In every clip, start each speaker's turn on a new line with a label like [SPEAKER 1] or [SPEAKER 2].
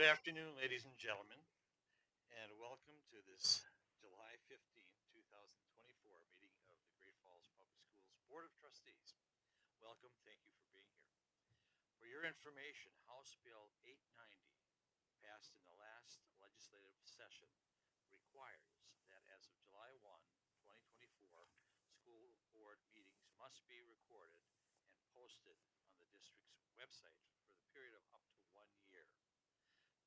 [SPEAKER 1] Good afternoon, ladies and gentlemen, and welcome to this July 15th, 2024 meeting of the Great Falls Public Schools Board of Trustees. Welcome, thank you for being here. For your information, House Bill 890, passed in the last legislative session, requires that as of July 1, 2024, school board meetings must be recorded and posted on the district's website for the period of up to 1 year.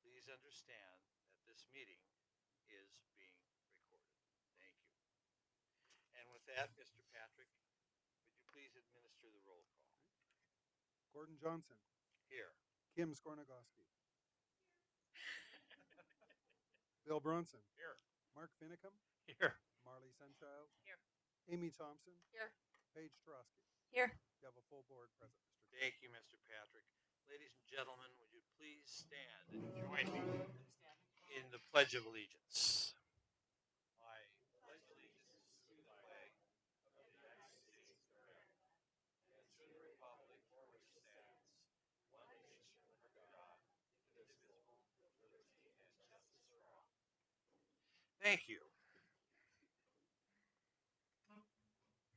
[SPEAKER 1] Please understand that this meeting is being recorded. Thank you. And with that, Mr. Patrick, would you please administer the roll call?
[SPEAKER 2] Gordon Johnson,
[SPEAKER 1] Here.
[SPEAKER 2] Kim Skornagoski, Bill Brunson,
[SPEAKER 1] Here.
[SPEAKER 2] Mark Finicum,
[SPEAKER 1] Here.
[SPEAKER 2] Marley Sunchild,
[SPEAKER 3] Here.
[SPEAKER 2] Amy Thompson,
[SPEAKER 3] Here.
[SPEAKER 2] Paige Tarosky.
[SPEAKER 3] Here.
[SPEAKER 2] You have a full board present, Mr. Chair.
[SPEAKER 1] Thank you, Mr. Patrick. Ladies and gentlemen, would you please stand and join me in the Pledge of Allegiance? I pledge allegiance to the flag of the United States of America and to the republic for which it stands, one nation under God, indivisible, with liberty and justice for all. Thank you.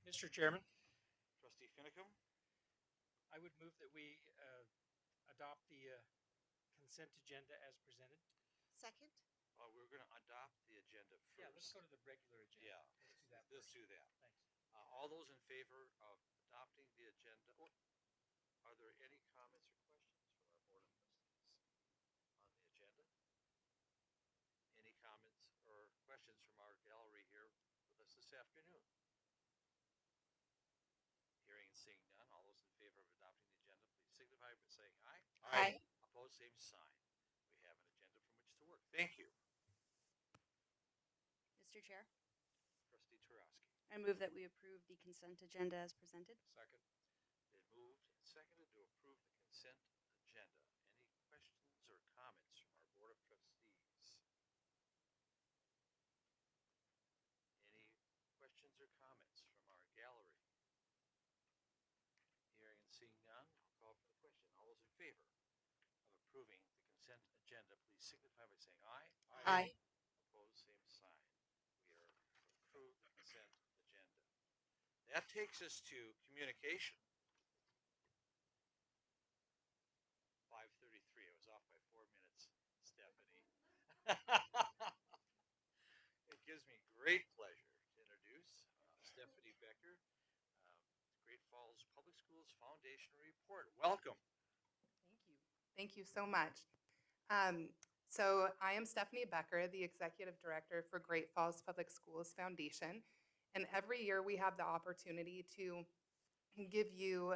[SPEAKER 3] Mr. Chairman,
[SPEAKER 1] Trustee Finicum?
[SPEAKER 3] I would move that we adopt the consent agenda as presented.
[SPEAKER 4] Second?
[SPEAKER 1] We're going to adopt the agenda first.
[SPEAKER 3] Yeah, let's go to the regular agenda.
[SPEAKER 1] Yeah,
[SPEAKER 3] Let's do that
[SPEAKER 1] let's
[SPEAKER 3] first.
[SPEAKER 1] do that.
[SPEAKER 3] Thanks.
[SPEAKER 1] All those in favor of adopting the agenda, are there any comments or questions from our Board of Trustees on the agenda? Any comments or questions from our gallery here with us this afternoon? Hearing and seeing none, all those in favor of adopting the agenda, please signify by saying aye.
[SPEAKER 4] Aye.
[SPEAKER 1] Opposed, same sign. We have an agenda from which to work. Thank you.
[SPEAKER 4] Mr. Chair,
[SPEAKER 1] Trustee Tarosky.
[SPEAKER 4] I move that we approve the consent agenda as presented.
[SPEAKER 1] Second. Been moved and seconded to approve the consent agenda. Any questions or comments from our Board of Trustees? Any questions or comments from our gallery? Hearing and seeing none, I'll call for the question. All those in favor of approving the consent agenda, please signify by saying aye.
[SPEAKER 4] Aye.
[SPEAKER 1] Opposed, same sign. We are approved the consent agenda. That takes us to communication. 5:33. I was off by 4 minutes, Stephanie. It gives me great pleasure to introduce Stephanie Becker, Great Falls Public Schools Foundation Report. Welcome.
[SPEAKER 5] Thank you. Thank you so much. So I am Stephanie Becker, the Executive Director for Great Falls Public Schools Foundation. And every year we have the opportunity to give you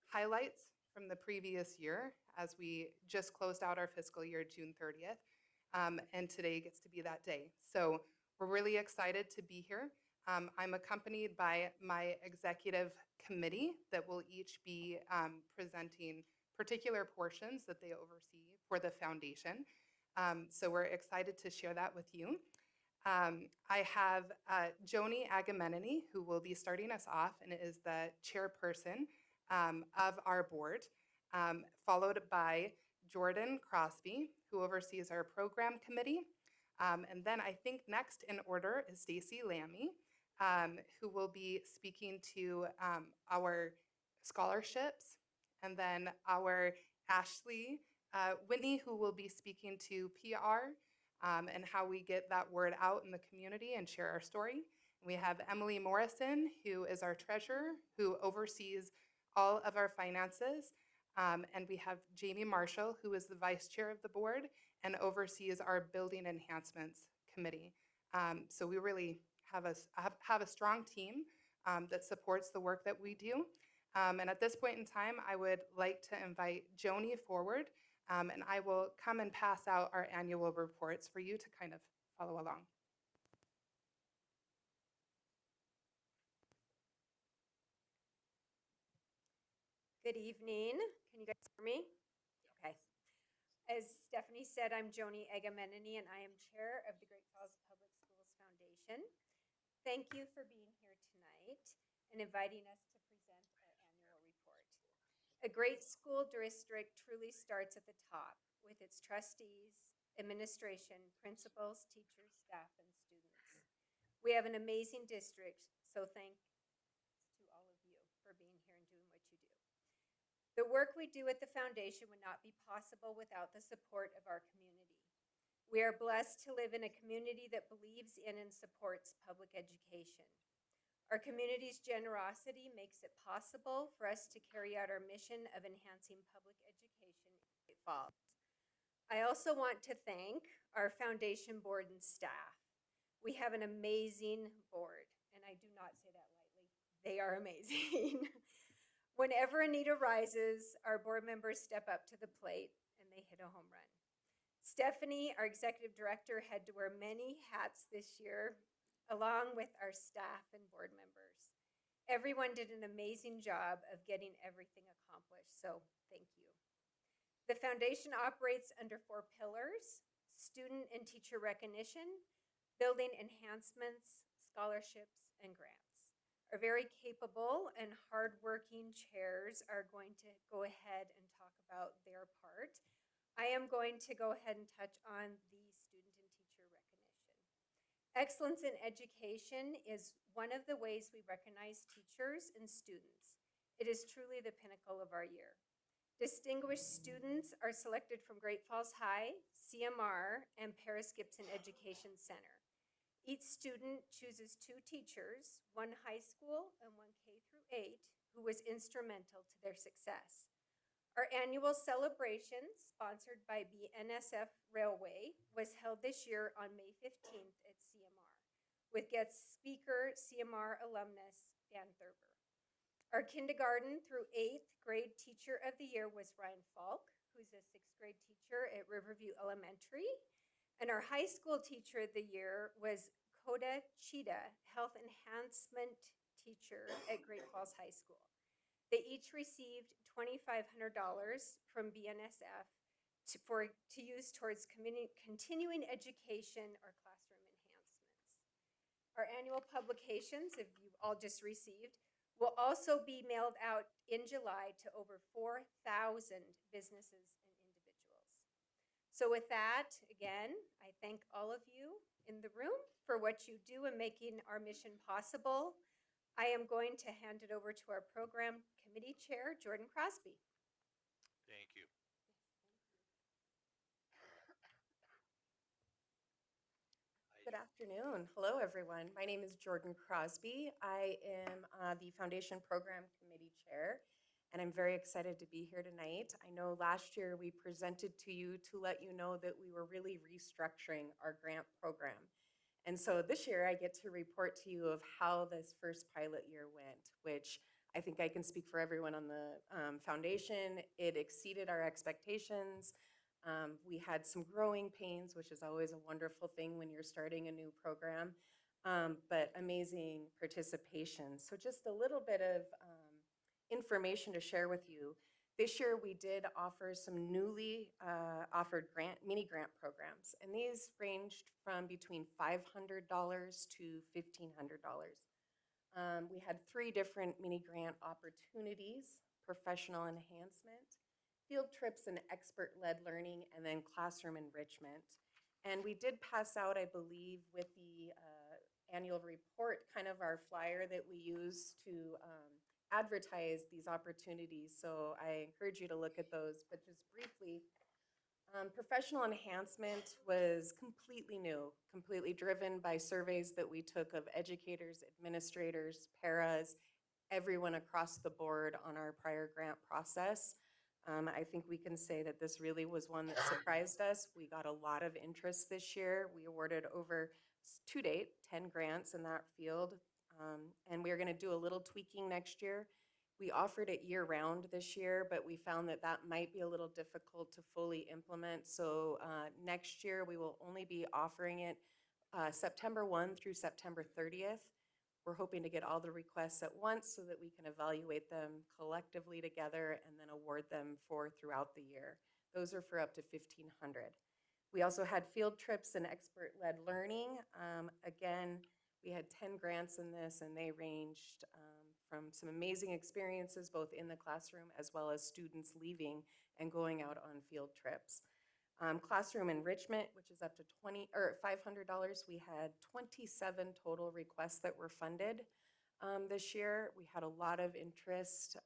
[SPEAKER 5] highlights from the previous year as we just closed out our fiscal year June 30th. And today gets to be that day. So we're really excited to be here. I'm accompanied by my executive committee that will each be presenting particular portions that they oversee for the foundation. So we're excited to share that with you. I have Joni Agamemnoni, who will be starting us off and is the chairperson of our board, followed by Jordan Crosby, who oversees our program committee. And then I think next in order is Stacy Lammy, who will be speaking to our scholarships, and then our Ashley Whitney, who will be speaking to PR and how we get that word out in the community and share our story. And we have Emily Morrison, who is our treasurer, who oversees all of our finances. And we have Jamie Marshall, who is the vice chair of the board and oversees our building enhancements committee. So we really have a strong team that supports the work that we do. And at this point in time, I would like to invite Joni forward, and I will come and pass out our annual reports for you to kind of follow along.
[SPEAKER 6] Good evening. Can you guys hear me? Okay. As Stephanie said, I'm Joni Agamemnoni, and I am chair of the Great Falls Public Schools Foundation. Thank you for being here tonight and inviting us to present our annual report. A great school district truly starts at the top with its trustees, administration, principals, teachers, staff, and students. We have an amazing district, so thanks to all of you for being here and doing what you do. The work we do at the foundation would not be possible without the support of our community. We are blessed to live in a community that believes in and supports public education. Our community's generosity makes it possible for us to carry out our mission of enhancing public education in Great Falls. I also want to thank our foundation board and staff. We have an amazing board, and I do not say that lightly. They are amazing. Whenever a need arises, our board members step up to the plate and they hit a home run. Stephanie, our executive director, had to wear many hats this year, along with our staff and board members. Everyone did an amazing job of getting everything accomplished, so thank you. The foundation operates under 4 pillars: student and teacher recognition, building enhancements, scholarships, and grants. Our very capable and hardworking chairs are going to go ahead and talk about their part. I am going to go ahead and touch on the student and teacher recognition. Excellence in education is one of the ways we recognize teachers and students. It is truly the pinnacle of our year. Distinguished students are selected from Great Falls High, CMR, and Paris Gibson Education Center. Each student chooses 2 teachers, one high school and one K through 8, who was instrumental to their success. Our annual celebration, sponsored by BNSF Railway, was held this year on May 15th at CMR, with guest speaker CMR alumnus Dan Thurber. Our kindergarten through 8th grade teacher of the year was Ryan Falk, who's a 6th grade teacher at Riverview Elementary. And our high school teacher of the year was Coda Cheetah, health enhancement teacher at Great Falls High School. They each received $2,500 from BNSF to use towards continuing education or classroom enhancements. Our annual publications, if you've all just received, will also be mailed out in July to over 4,000 businesses and individuals. So with that, again, I thank all of you in the room for what you do in making our mission possible. I am going to hand it over to our program committee chair, Jordan Crosby.
[SPEAKER 1] Thank you.
[SPEAKER 7] Good afternoon. Hello, everyone. My name is Jordan Crosby. I am the Foundation Program Committee Chair, and I'm very excited to be here tonight. I know last year we presented to you to let you know that we were really restructuring our grant program. And so this year I get to report to you of how this first pilot year went, which I think I can speak for everyone on the foundation. It exceeded our expectations. We had some growing pains, which is always a wonderful thing when you're starting a new program, but amazing participation. So just a little bit of information to share with you. This year we did offer some newly offered mini grant programs, and these ranged from between $500 to $1,500. We had 3 different mini grant opportunities: professional enhancement, field trips and expert-led learning, and then classroom enrichment. And we did pass out, I believe, with the annual report, kind of our flyer that we use to advertise these opportunities. So I encourage you to look at those. But just briefly, professional enhancement was completely new, completely driven by surveys that we took of educators, administrators, paras, everyone across the board on our prior grant process. I think we can say that this really was one that surprised us. We got a lot of interest this year. We awarded over, to date, 10 grants in that field. And we're going to do a little tweaking next year. We offered it year-round this year, but we found that that might be a little difficult to fully implement. So next year, we will only be offering it September 1 through September 30th. We're hoping to get all the requests at once so that we can evaluate them collectively together and then award them for throughout the year. Those are for up to $1,500. We also had field trips and expert-led learning. Again, we had 10 grants in this, and they ranged from some amazing experiences both in the classroom as well as students leaving and going out on field trips. Classroom enrichment, which is up to $500. We had 27 total requests that were funded this year. We had a lot of interest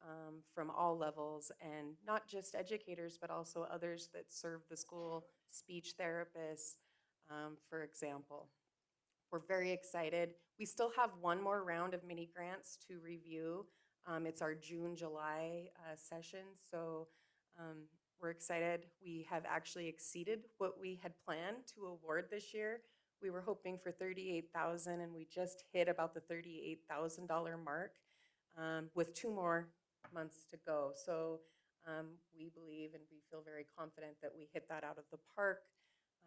[SPEAKER 7] from all levels, and not just educators, but also others that serve the school, speech therapists, for example. We're very excited. We still have one more round of mini grants to review. It's our June, July session, so we're excited. We have actually exceeded what we had planned to award this year. We were hoping for $38,000, and we just hit about the $38,000 mark with 2 more months to go. So we believe and we feel very confident that we hit that out of the park.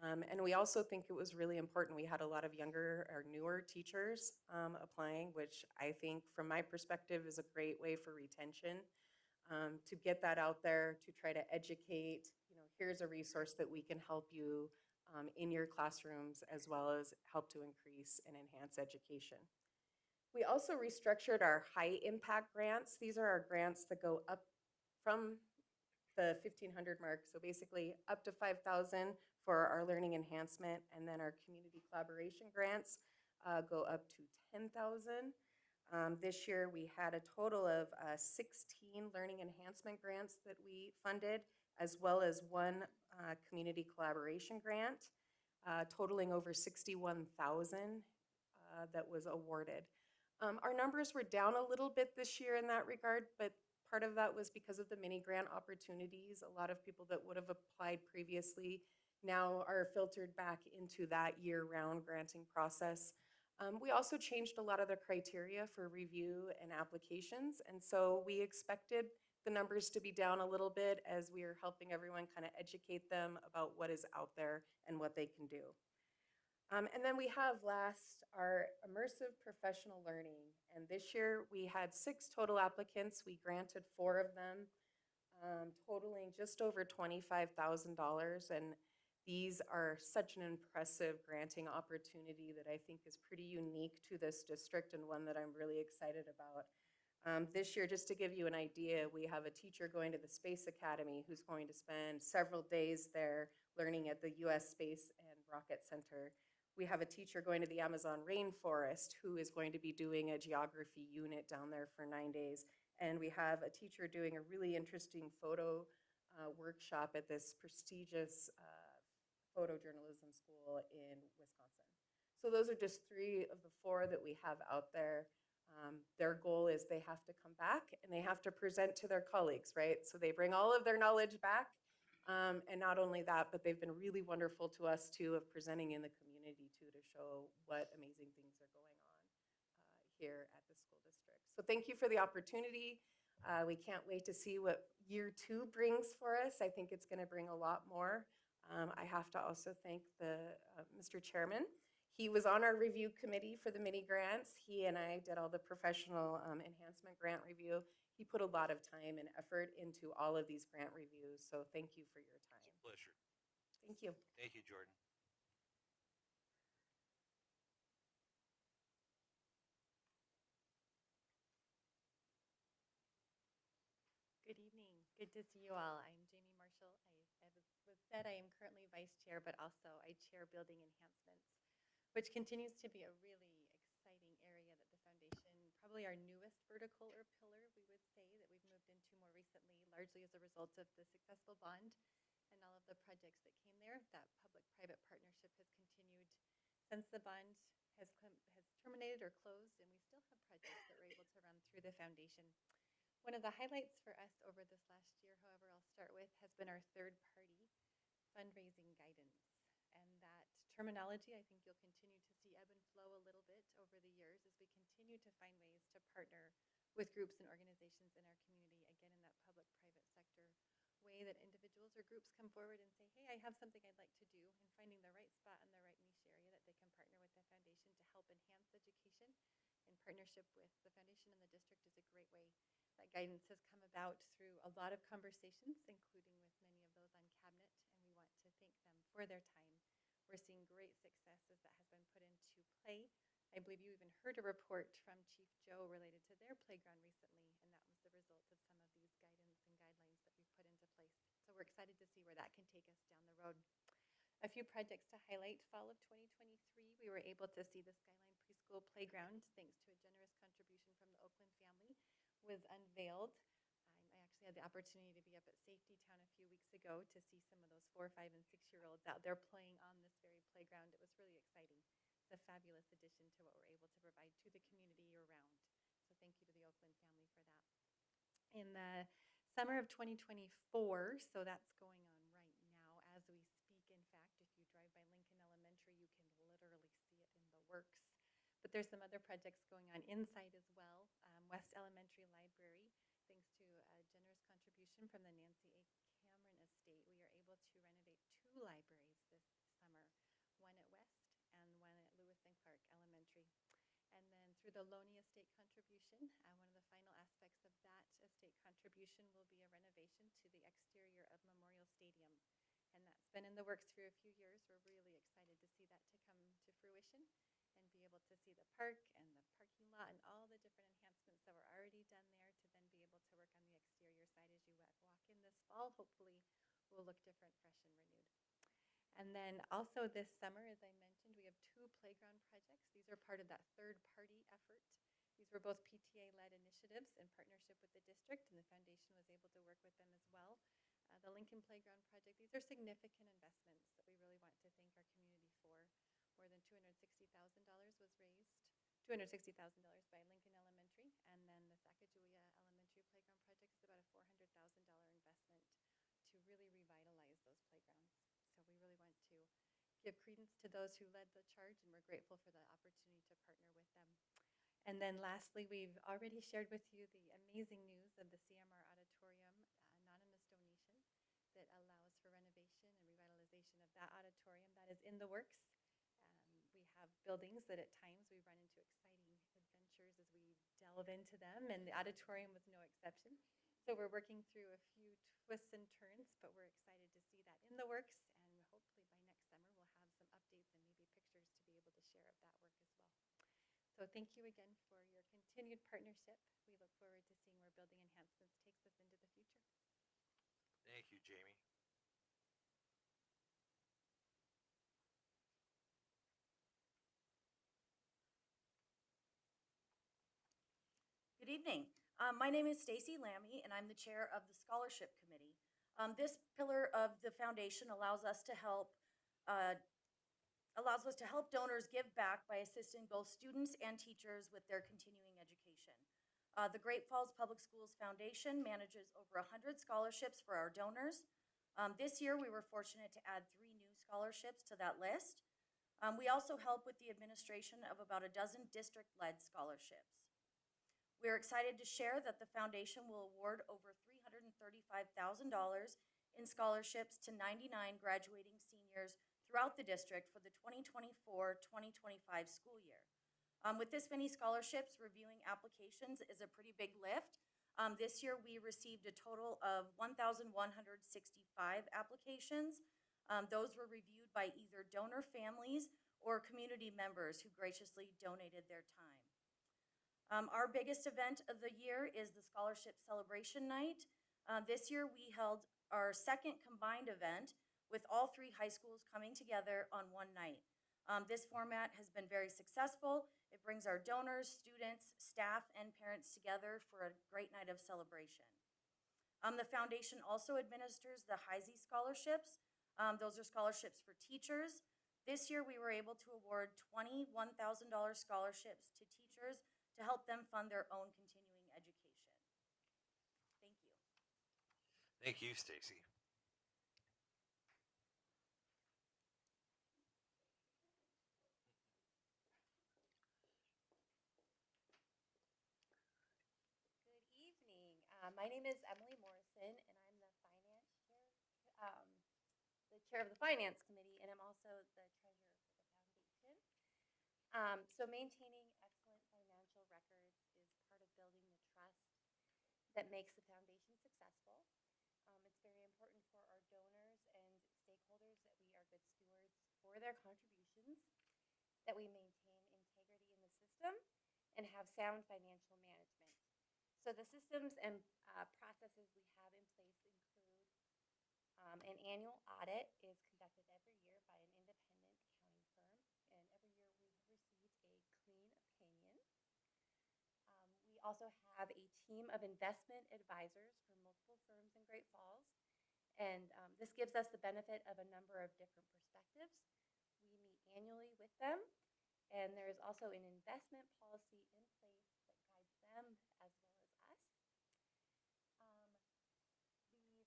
[SPEAKER 7] And we also think it was really important. We had a lot of younger or newer teachers applying, which I think, from my perspective, is a great way for retention. To get that out there, to try to educate, here's a resource that we can help you in your classrooms, as well as help to increase and enhance education. We also restructured our high impact grants. These are our grants that go up from the 1,500 mark, so basically up to 5,000 for our learning enhancement, and then our community collaboration grants go up to 10,000. This year we had a total of 16 learning enhancement grants that we funded, as well as 1 community collaboration grant, totaling over 61,000 that was awarded. Our numbers were down a little bit this year in that regard, but part of that was because of the mini grant opportunities. A lot of people that would have applied previously now are filtered back into that year-round granting process. We also changed a lot of the criteria for review and applications, and so we expected the numbers to be down a little bit as we are helping everyone kind of educate them about what is out there and what they can do. And then we have last our immersive professional learning. And this year we had 6 total applicants. We granted 4 of them, totaling just over $25,000. And these are such an impressive granting opportunity that I think is pretty unique to this district, and one that I'm really excited about. This year, just to give you an idea, we have a teacher going to the Space Academy who's going to spend several days there learning at the U.S. Space and Rocket Center. We have a teacher going to the Amazon rainforest who is going to be doing a geography unit down there for 9 days. And we have a teacher doing a really interesting photo workshop at this prestigious photojournalism school in Wisconsin. So those are just 3 of the 4 that we have out there. Their goal is they have to come back and they have to present to their colleagues, right? So they bring all of their knowledge back. And not only that, but they've been really wonderful to us too, of presenting in the community too, to show what amazing things are going on here at the school district. So thank you for the opportunity. We can't wait to see what year 2 brings for us. I think it's going to bring a lot more. I have to also thank Mr. Chairman. He was on our review committee for the mini grants. He and I did all the professional enhancement grant review. He put a lot of time and effort into all of these grant reviews, so thank you for your time.
[SPEAKER 1] It's a pleasure.
[SPEAKER 7] Thank you.
[SPEAKER 1] Thank you, Jordan.
[SPEAKER 8] Good evening. Good to see you all. I'm Jamie Marshall. As was said, I am currently vice chair, but also I chair building enhancements, which continues to be a really exciting area that the foundation, probably our newest vertical or pillar, we would say, that we've moved into more recently, largely as a result of the successful bond and all of the projects that came there. That public-private partnership has continued since the bond has terminated or closed, and we still have projects that we're able to run through the foundation. One of the highlights for us over this last year, however, I'll start with, has been our third-party fundraising guidance. And that terminology, I think you'll continue to see ebb and flow a little bit over the years as we continue to find ways to partner with groups and organizations in our community, again, in that public-private sector way, that individuals or groups come forward and say, hey, I have something I'd like to do, and finding the right spot in the right niche area that they can partner with the foundation to help enhance education in partnership with the foundation and the district is a great way. That guidance has come about through a lot of conversations, including with many of those on cabinet, and we want to thank them for their time. We're seeing great success as that has been put into play I believe you even heard a report from Chief Joe related to their playground recently, and that was the result of some of these guidance and guidelines that we've put into place. So we're excited to see where that can take us down the road. A few projects to highlight. Fall of 2023, we were able to see the Skyline Preschool Playground, thanks to a generous contribution from the Oakland family, was unveiled. I actually had the opportunity to be up at Safety Town a few weeks ago to see some of those 4, 5, and 6-year-olds out there playing on this very playground. It was really exciting. It's a fabulous addition to what we're able to provide to the community year-round. So thank you to the Oakland family for that. In the summer of 2024, so that's going on right now as we speak. In fact, if you drive by Lincoln Elementary, you can literally see it in the works. But there's some other projects going on inside as well. West Elementary Library, thanks to a generous contribution from the Nancy A. Cameron Estate, we are able to renovate 2 libraries this summer, one at West and one at Lewis and Clark Elementary. And then through the Loney Estate contribution, one of the final aspects of that estate contribution will be a renovation to the exterior of Memorial Stadium. And that's been in the works for a few years. We're really excited to see that to come to fruition and be able to see the park and the parking lot and all the different enhancements that were already done there to then be able to work on the exterior side as you walk in this fall. Hopefully will look different, fresh, and renewed. And then also this summer, as I mentioned, we have 2 playground projects. These are part of that third-party effort. These were both PTA-led initiatives in partnership with the district, and the foundation was able to work with them as well. The Lincoln Playground Project, these are significant investments that we really want to thank our community for. More than $260,000 was raised, $260,000 by Lincoln Elementary, and then the Sacagawea Elementary Playground Project is about a $400,000 investment to really revitalize those playgrounds. So we really want to give credence to those who led the charge, and we're grateful for the opportunity to partner with them. And then lastly, we've already shared with you the amazing news of the CMR Auditorium anonymous donation that allows for renovation and revitalization of that auditorium. That is in the works. We have buildings that at times we run into exciting adventures as we delve into them, and the auditorium was no exception. So we're working through a few twists and turns, but we're excited to see that in the works, and hopefully by next summer we'll have some updates and maybe pictures to be able to share of that work as well. So thank you again for your continued partnership. We look forward to seeing where building enhancements takes us into the future.
[SPEAKER 1] Thank you, Jamie.
[SPEAKER 9] Good evening. My name is Stacy Lammy, and I'm the chair of the Scholarship Committee. This pillar of the foundation allows us to help donors give back by assisting both students and teachers with their continuing education. The Great Falls Public Schools Foundation manages over 100 scholarships for our donors. This year, we were fortunate to add 3 new scholarships to that list. We also help with the administration of about a dozen district-led scholarships. We are excited to share that the foundation will award over $335,000 in scholarships to 99 graduating seniors throughout the district for the 2024-2025 school year. With this many scholarships, reviewing applications is a pretty big lift. This year, we received a total of 1,165 applications. Those were reviewed by either donor families or community members who graciously donated their time. Our biggest event of the year is the Scholarship Celebration Night. This year, we held our second combined event with all 3 high schools coming together on one night. This format has been very successful. It brings our donors, students, staff, and parents together for a great night of celebration. The foundation also administers the Heisey Scholarships. Those are scholarships for teachers. This year, we were able to award 20 $1,000 scholarships to teachers to help them fund their own continuing education. Thank you.
[SPEAKER 1] Thank you, Stacy.
[SPEAKER 10] Good evening. My name is Emily Morrison, and I'm the chair of the Finance Committee, and I'm also the treasurer for the foundation. So maintaining excellent financial records is part of building the trust that makes the foundation successful. It's very important for our donors and stakeholders that we are good stewards for their contributions, that we maintain integrity in the system and have sound financial management. So the systems and processes we have in place include an annual audit is conducted every year by an independent accounting firm, and every year we have received a clean opinion. We also have a team of investment advisors for multiple firms in Great Falls, and this gives us the benefit of a number of different perspectives. We meet annually with them, and there is also an investment policy in place that guides them as well as us.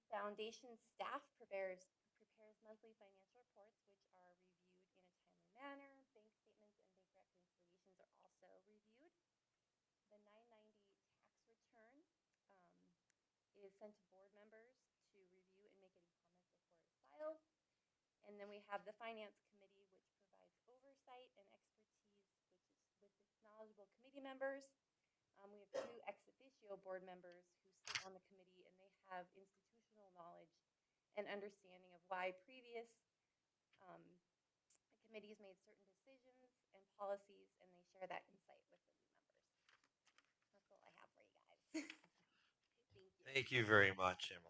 [SPEAKER 10] The foundation staff prepares monthly financial reports, which are reviewed in a timely manner. Bank statements and bank reconciliations are also reviewed. The 990 tax return is sent to board members to review and make any comments before it is filed. And then we have the finance committee, which provides oversight and expertise, which is with its knowledgeable committee members. We have 2 ex officio board members who sit on the committee, and they have institutional knowledge and understanding of why previous committees made certain decisions and policies, and they share that insight with the new members. That's all I have for you guys.
[SPEAKER 9] Thank you.
[SPEAKER 1] Thank you very much, Emily.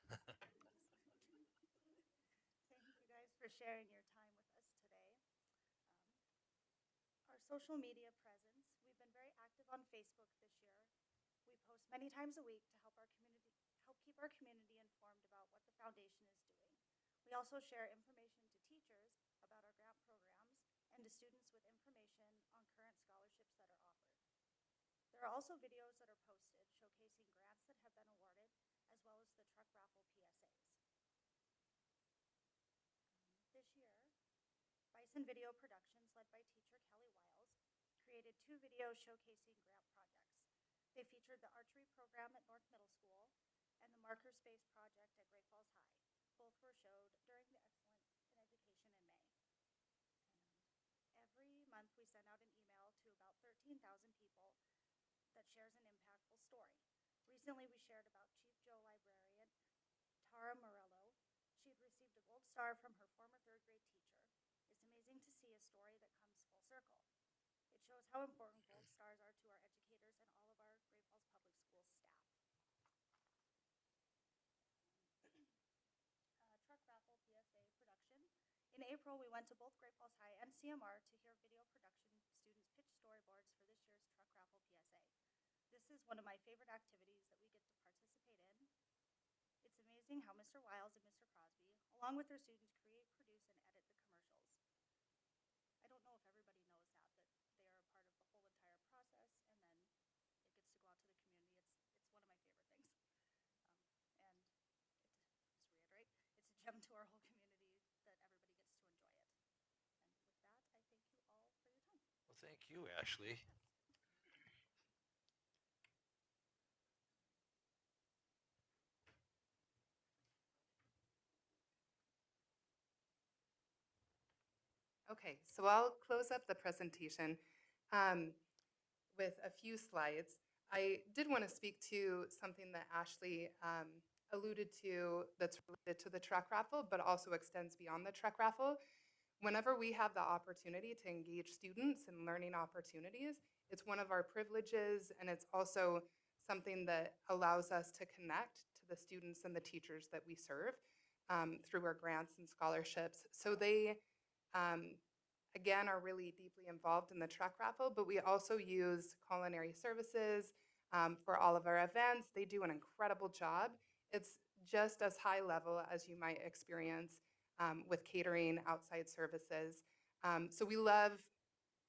[SPEAKER 11] Hello, trustees. Thank you guys for sharing your time with us today. Our social media presence, we've been very active on Facebook this year. We post many times a week to help keep our community informed about what the foundation is doing. We also share information to teachers about our grant programs and to students with information on current scholarships that are offered. There are also videos that are posted showcasing grants that have been awarded, as well as the truck raffle PSAs. This year, Bison Video Productions, led by teacher Kelly Wiles, created 2 videos showcasing grant projects. They featured the archery program at North Middle School and the marker space project at Great Falls High. Both were showed during the Excellence in Education in May. And every month we send out an email to about 13,000 people that shares an impactful story. Recently we shared about Chief Joe librarian Tara Morello. She had received a gold star from her former 3rd grade teacher. It's amazing to see a story that comes full circle. It shows how important gold stars are to our educators and all of our Great Falls Public Schools staff. Truck raffle PSA production. In April, we went to both Great Falls High and CMR to hear video production students pitch storyboards for this year's truck raffle PSA. This is one of my favorite activities that we get to participate in. It's amazing how Mr. Wiles and Mr. Crosby, along with their students, create, produce, and edit the commercials. I don't know if everybody knows that they are a part of the whole entire process, and then it gets to go out to the community. It's one of my favorite things. And just reiterate, it's a gem to our whole community that everybody gets to enjoy it. And with that, I thank you all for your time.
[SPEAKER 1] Well, thank you, Ashley.
[SPEAKER 5] Okay, so I'll close up the presentation with a few slides. I did want to speak to something that Ashley alluded to that's related to the truck raffle, but also extends beyond the truck raffle. Whenever we have the opportunity to engage students in learning opportunities, it's one of our privileges, and it's also something that allows us to connect to the students and the teachers that we serve through our grants and scholarships. So they, again, are really deeply involved in the truck raffle, but we also use culinary services for all of our events. They do an incredible job. It's just as high level as you might experience with catering, outside services. So we love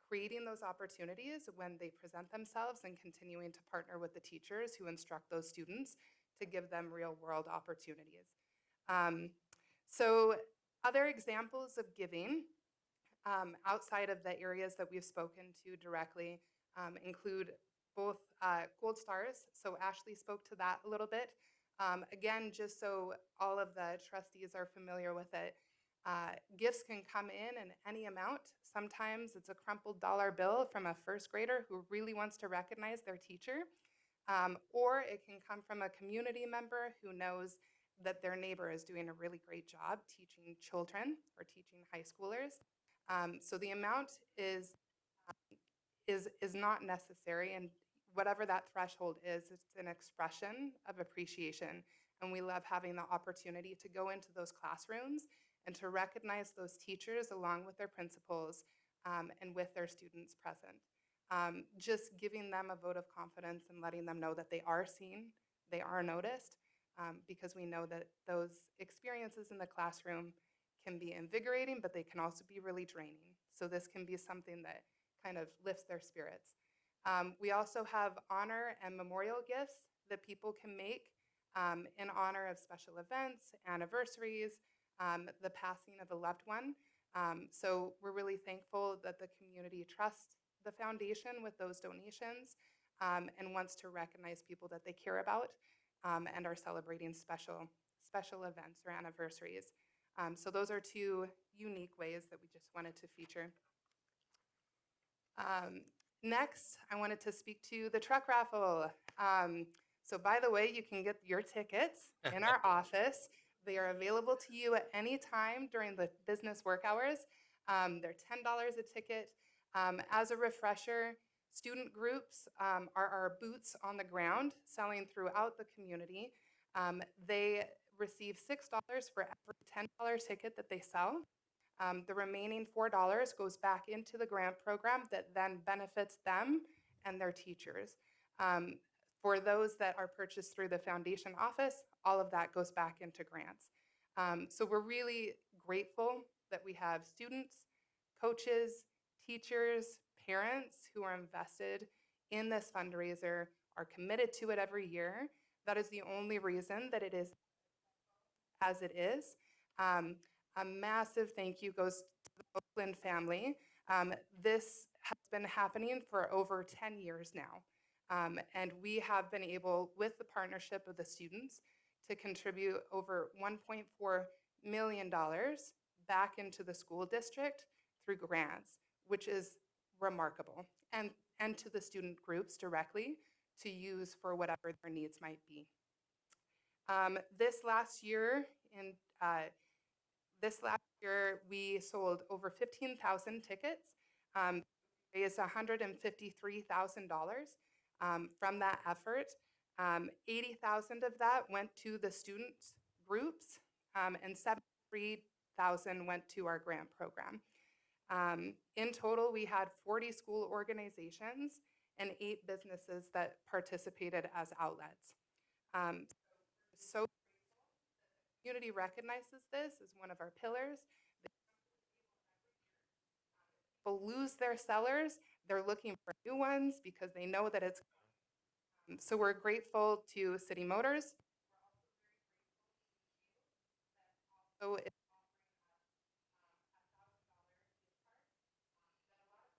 [SPEAKER 5] creating those opportunities when they present themselves and continuing to partner with the teachers who instruct those students to give them real world opportunities. So other examples of giving outside of the areas that we've spoken to directly include both gold stars. So Ashley spoke to that a little bit. Again, just so all of the trustees are familiar with it, gifts can come in any amount. Sometimes it's a crumpled dollar bill from a 1st grader who really wants to recognize their teacher. or it can come from a community member who knows that their neighbor is doing a really great job teaching children or teaching high schoolers. So the amount is not necessary, and whatever that threshold is, it's an expression of appreciation. And we love having the opportunity to go into those classrooms and to recognize those teachers along with their principals and with their students present. Just giving them a vote of confidence and letting them know that they are seen, they are noticed, because we know that those experiences in the classroom can be invigorating, but they can also be really draining. So this can be something that kind of lifts their spirits. We also have honor and memorial gifts that people can make in honor of special events, anniversaries, the passing of a loved one. So we're really thankful that the community trusts the foundation with those donations and wants to recognize people that they care about and are celebrating special events or anniversaries. So those are two unique ways that we just wanted to feature. Next, I wanted to speak to the truck raffle. So by the way, you can get your tickets in our office. They are available to you at any time during the business work hours. They're $10 a ticket. As a refresher, student groups are our boots on the ground selling throughout the community. They receive $6 for every $10 ticket that they sell. The remaining $4 goes back into the grant program that then benefits them and their teachers. For those that are purchased through the foundation office, all of that goes back into grants. So we're really grateful that we have students, coaches, teachers, parents who are invested in this fundraiser, are committed to it every year. That is the only reason that it is as it is. A massive thank you goes to the Oakland family. This has been happening for over 10 years now. And we have been able, with the partnership of the students, to contribute over $1.4 million back into the school district through grants, which is remarkable, and to the student groups directly to use for whatever their needs might be. This last year, we sold over 15,000 tickets, raised $153,000 from that effort. 80,000 of that went to the student groups, and 73,000 went to our grant program. In total, we had 40 school organizations and 8 businesses that participated as outlets. So community recognizes this as one of our pillars. People lose their sellers, they're looking for new ones because they know that it's. So we're grateful to City Motors. So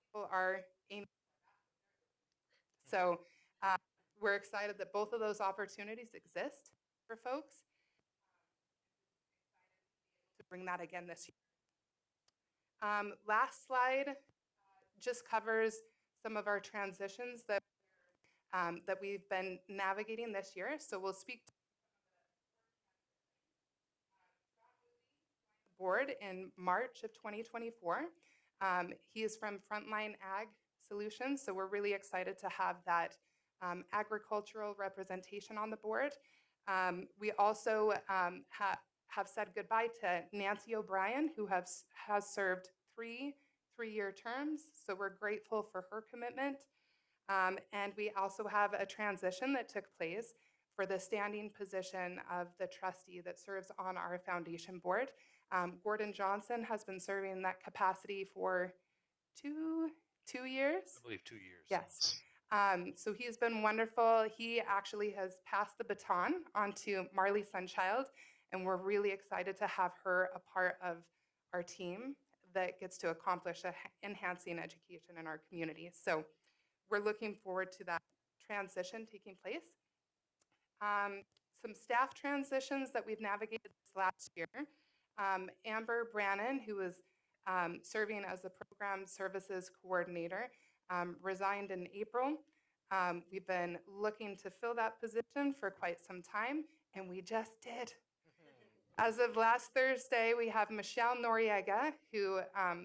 [SPEAKER 5] people are aiming. So we're excited that both of those opportunities exist for folks to bring that again this year. Last slide just covers some of our transitions that we've been navigating this year. So we'll speak to the board in March of 2024. He is from Frontline Ag Solutions, so we're really excited to have that agricultural representation on the board. We also have said goodbye to Nancy O'Brien, who has served three-year terms, so we're grateful for her commitment. And we also have a transition that took place for the standing position of the trustee that serves on our foundation board. Gordon Johnson has been serving in that capacity for two years.
[SPEAKER 1] I believe 2 years.
[SPEAKER 5] Yes. So he's been wonderful. He actually has passed the baton onto Marley Sunchild, and we're really excited to have her a part of our team that gets to accomplish enhancing education in our community. So we're looking forward to that transition taking place. Some staff transitions that we've navigated this last year. Amber Brannon, who was serving as the program services coordinator, resigned in April. We've been looking to fill that position for quite some time, and we just did. As of last Thursday, we have Michelle Noriega, who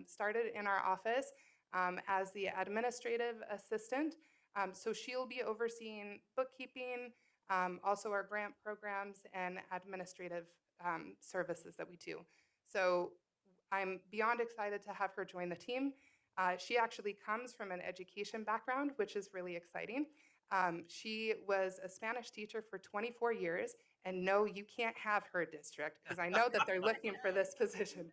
[SPEAKER 5] started in our office as the administrative assistant. So she'll be overseeing bookkeeping, also our grant programs and administrative services that we do. So I'm beyond excited to have her join the team. She actually comes from an education background, which is really exciting. She was a Spanish teacher for 24 years, and no, you can't have her district because I know that they're looking for this position.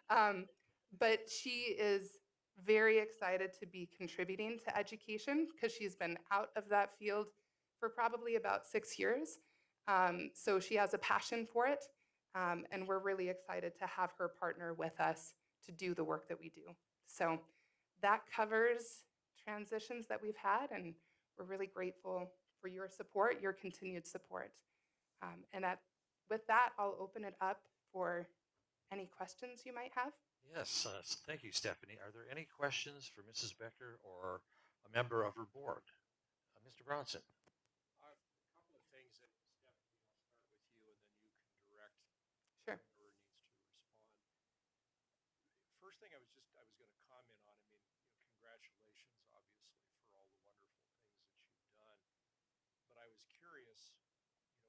[SPEAKER 5] But she is very excited to be contributing to education because she's been out of that field for probably about 6 years. So she has a passion for it, and we're really excited to have her partner with us to do the work that we do. So that covers transitions that we've had, and we're really grateful for your support, your continued support. With that, I'll open it up for any questions you might have.
[SPEAKER 1] Yes, thank you, Stephanie. Are there any questions for Mrs. Becker or a member of her board? Mr. Bronson.
[SPEAKER 12] A couple of things, and Stephanie, I'll start with you, and then you can direct
[SPEAKER 5] Sure.
[SPEAKER 12] whoever needs to respond. First thing I was going to comment on, I mean, congratulations, obviously, for all the wonderful things that you've done. But I was curious,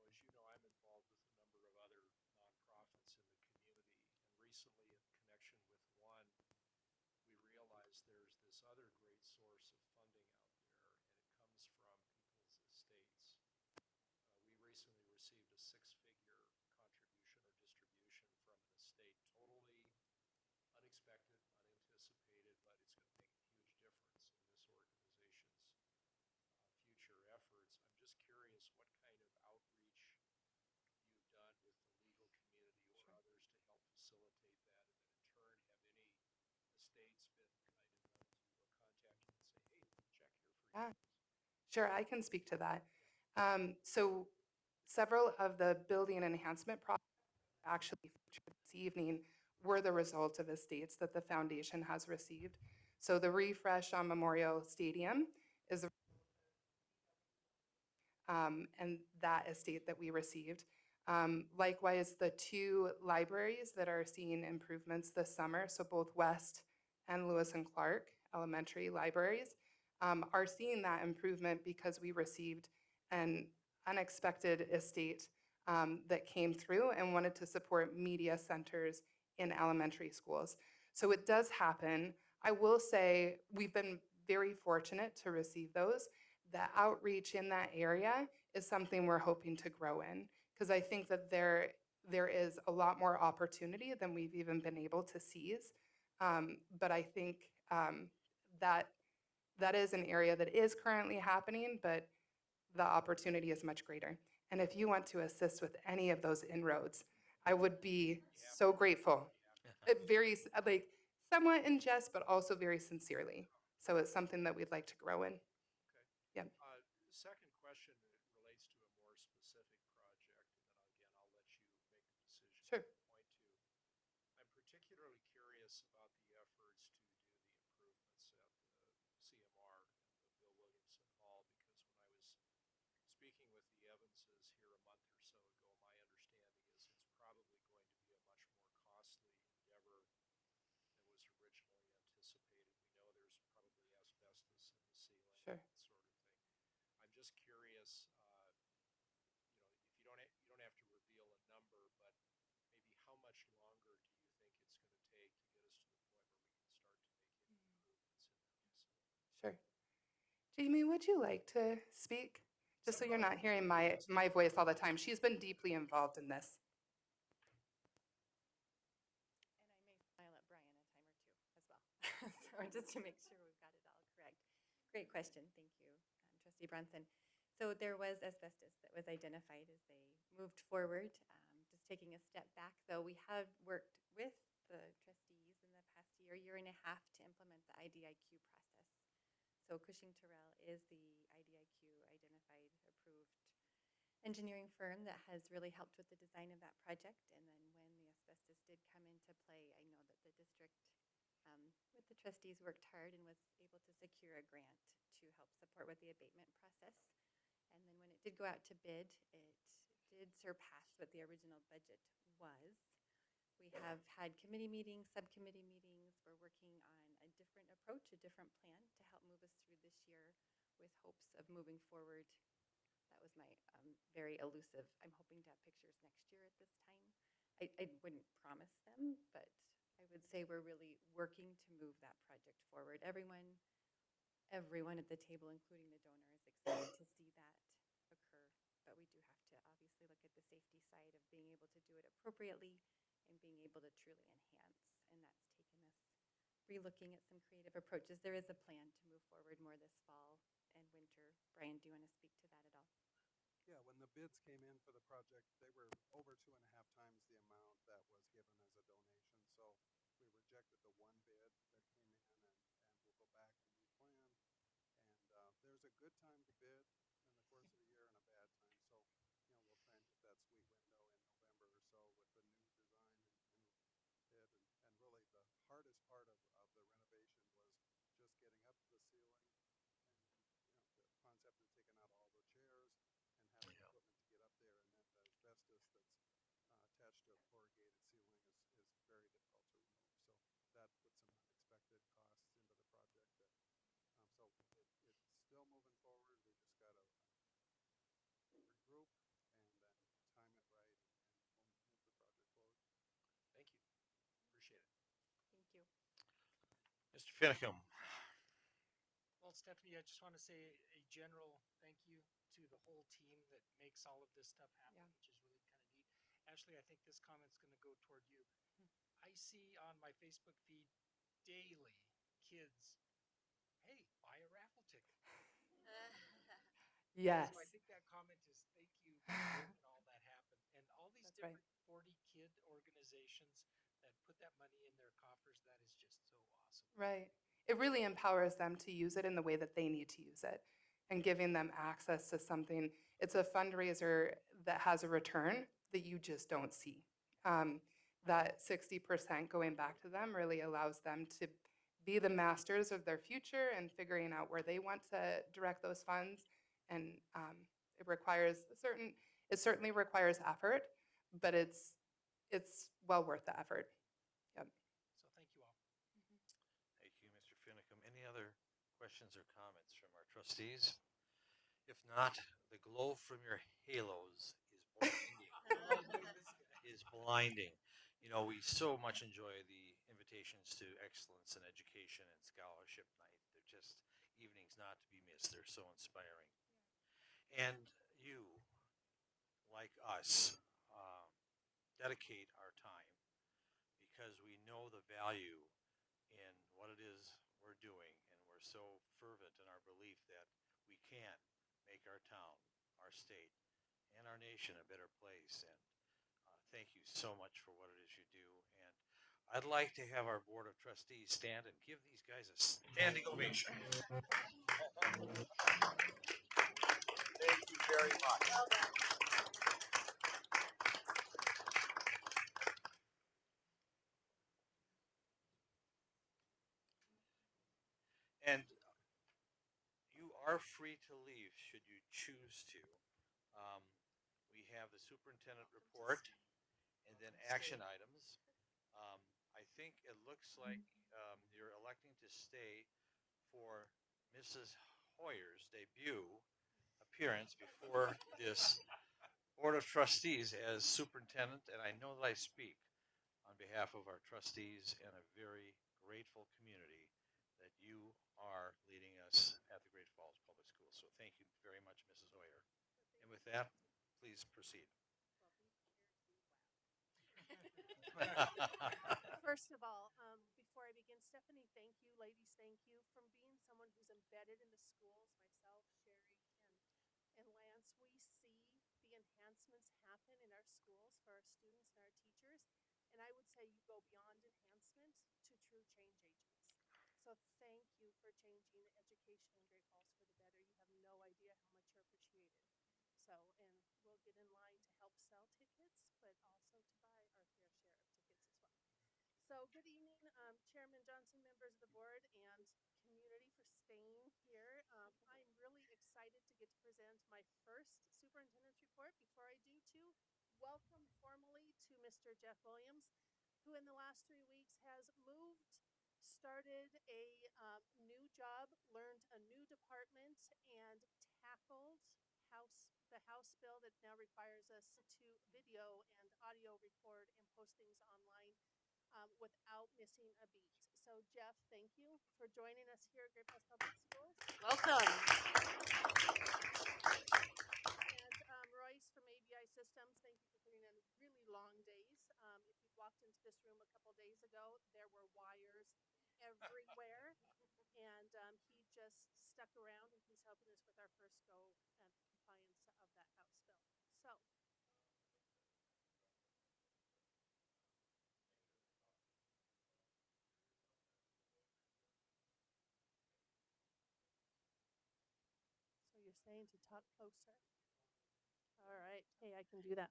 [SPEAKER 12] as you know, I'm involved with a number of other nonprofits in the community, and recently, in connection with one, we realized there's this other great source of funding out there, and it comes from people's estates. We recently received a six-figure contribution or distribution from an estate, totally unexpected, unanticipated, but it's going to make a huge difference in this organization's future efforts. I'm just curious what kind of outreach you've done with the legal community or others to help facilitate that, and then in turn, have any estates been kind enough to contact you and say, hey, check here for
[SPEAKER 5] Yeah.
[SPEAKER 12] you?
[SPEAKER 5] Sure, I can speak to that. So several of the building enhancement projects actually featured this evening were the result of estates that the foundation has received. So the refresh on Memorial Stadium is and that estate that we received. Likewise, the two libraries that are seeing improvements this summer, so both West and Lewis and Clark elementary libraries, are seeing that improvement because we received an unexpected estate that came through and wanted to support media centers in elementary schools. So it does happen. I will say we've been very fortunate to receive those. The outreach in that area is something we're hoping to grow in because I think that there is a lot more opportunity than we've even been able to seize. But I think that is an area that is currently happening, but the opportunity is much greater. And if you want to assist with any of those inroads, I would be so grateful. It very like somewhat in jest, but also very sincerely. So it's something that we'd like to grow in.
[SPEAKER 12] Okay.
[SPEAKER 5] Yeah.
[SPEAKER 12] Second question relates to a more specific project, and then again, I'll let you make a decision.
[SPEAKER 5] Sure.
[SPEAKER 12] To point to. I'm particularly curious about the efforts to do the improvements at the CMR and the Bill Williamson Hall, because when I was speaking with the Evanses here a month or so ago, my understanding is it's probably going to be a much more costly endeavor than was originally anticipated. We know there's probably asbestos in the ceiling,
[SPEAKER 5] Sure.
[SPEAKER 12] that sort of thing. I'm just curious, if you don't have to reveal a number, but maybe how much longer do you think it's going to take to get us to the point where we can start to make any improvements in that facility?
[SPEAKER 5] Sure. Jamie, would you like to speak? Just so you're not hearing my voice all the time. She's been deeply involved in this.
[SPEAKER 8] And I may smile at Brian a time or two as well. So just to make sure we've got it all correct. Great question. Thank you, Trustee Brunson. So there was asbestos that was identified as they moved forward. Just taking a step back, though, we have worked with the trustees in the past year and a half to implement the IDIQ process. So Cushing Terrell is the IDIQ identified, approved engineering firm that has really helped with the design of that project. And then when the asbestos did come into play, I know that the district with the trustees, worked hard and was able to secure a grant to help support with the abatement process. And then when it did go out to bid, it did surpass what the original budget was. We have had committee meetings, subcommittee meetings. We're working on a different approach, a different plan to help move us through this year with hopes of moving forward. That was my very elusive, I'm hoping to have pictures next year at this time. I wouldn't promise them, but I would say we're really working to move that project forward. Everyone at the table, including the donor, is excited to see that occur. But we do have to obviously look at the safety side of being able to do it appropriately and being able to truly enhance. And that's taken us relooking at some creative approaches. There is a plan to move forward more this fall and winter. Brian, do you want to speak to that at all?
[SPEAKER 2] Yeah, when the bids came in for the project, they were over 2.5 times the amount that was given as a donation. So we rejected the one bid that came in, and we'll go back and replan. And there's a good time to bid in the course of the year and a bad time. So, we'll try and hit that sweet window in November or so with the new design and bid. And really the hardest part of the renovation was just getting up to the ceiling. And the concept of taking out all the chairs and having equipment to get up there, and then the asbestos that's attached to a corrugated ceiling is very difficult to remove. So that put some unexpected costs into the project. So it's still moving forward. We just got to regroup and then time it right, and we'll move the project forward.
[SPEAKER 12] Thank you. Appreciate it.
[SPEAKER 8] Thank you.
[SPEAKER 1] Mr. Finicum.
[SPEAKER 3] Well, Stephanie, I just want to say a general thank you to the whole team that makes all of this stuff happen,
[SPEAKER 5] Yeah.
[SPEAKER 3] which is really kind of neat. Ashley, I think this comment's going to go toward you. I see on my Facebook feed daily kids, hey, buy a raffle ticket.
[SPEAKER 5] Yes.
[SPEAKER 3] So I think that comment is thank you for making all that happen. And all these
[SPEAKER 5] That's right.
[SPEAKER 3] different 40 kid organizations that put that money in their coffers, that is just so awesome.
[SPEAKER 5] Right. It really empowers them to use it in the way that they need to use it and giving them access to something. It's a fundraiser that has a return that you just don't see. That 60% going back to them really allows them to be the masters of their future and figuring out where they want to direct those funds. And it certainly requires effort, but it's well worth the effort. Yep.
[SPEAKER 3] So thank you all.
[SPEAKER 1] Thank you, Mr. Finicum. Any other questions or comments from our trustees? If not, the glow from your halos is blinding. We so much enjoy the invitations to excellence in education and scholarship night. They're just evenings not to be missed. They're so inspiring. And you, like us, dedicate our time because we know the value in what it is we're doing, and we're so fervent in our belief that we can make our town, our state, and our nation a better place. And thank you so much for what it is you do. And I'd like to have our Board of Trustees stand and give these guys a standing ovation. Thank you very much. And you are free to leave should you choose to. Um, we have the superintendent report and then action items. I think it looks like you're electing to stay for Mrs. Hoyer's debut appearance before this Board of Trustees as superintendent, and I know that I speak on behalf of our trustees and a very grateful community that you are leading us at the Great Falls Public Schools. So thank you very much, Mrs. Hoyer. And with that, please proceed.
[SPEAKER 13] First of all, before I begin, Stephanie, thank you, ladies, thank you from being someone who's embedded in the schools, myself, Sherry, and Lance. We see the enhancements happen in our schools for our students and our teachers. And I would say you go beyond enhancement to true change agents. So thank you for changing education in Great Falls for the better. You have no idea how much you're appreciated. So, and we'll get in line to help sell tickets, but also to buy our fair share of tickets as well. So good evening, Chairman Johnson, members of the board, and community for staying here. I'm really excited to get to present my first superintendent's report. Before I do too, welcome formally to Mr. Jeff Williams, who in the last 3 weeks has moved, started a new job, learned a new department, and tackled the House bill that now requires us to video and audio record and post things online without missing a beat. So, Jeff, thank you for joining us here at Great Falls Public Schools.
[SPEAKER 4] Welcome.
[SPEAKER 13] And Royce from ABI Systems, thank you for putting in really long days. If you walked into this room a couple days ago, there were wires everywhere. And he just stuck around and he's helping us with our first go and compliance of that House bill. So, so you're saying to talk closer. All right. Hey, I can do that.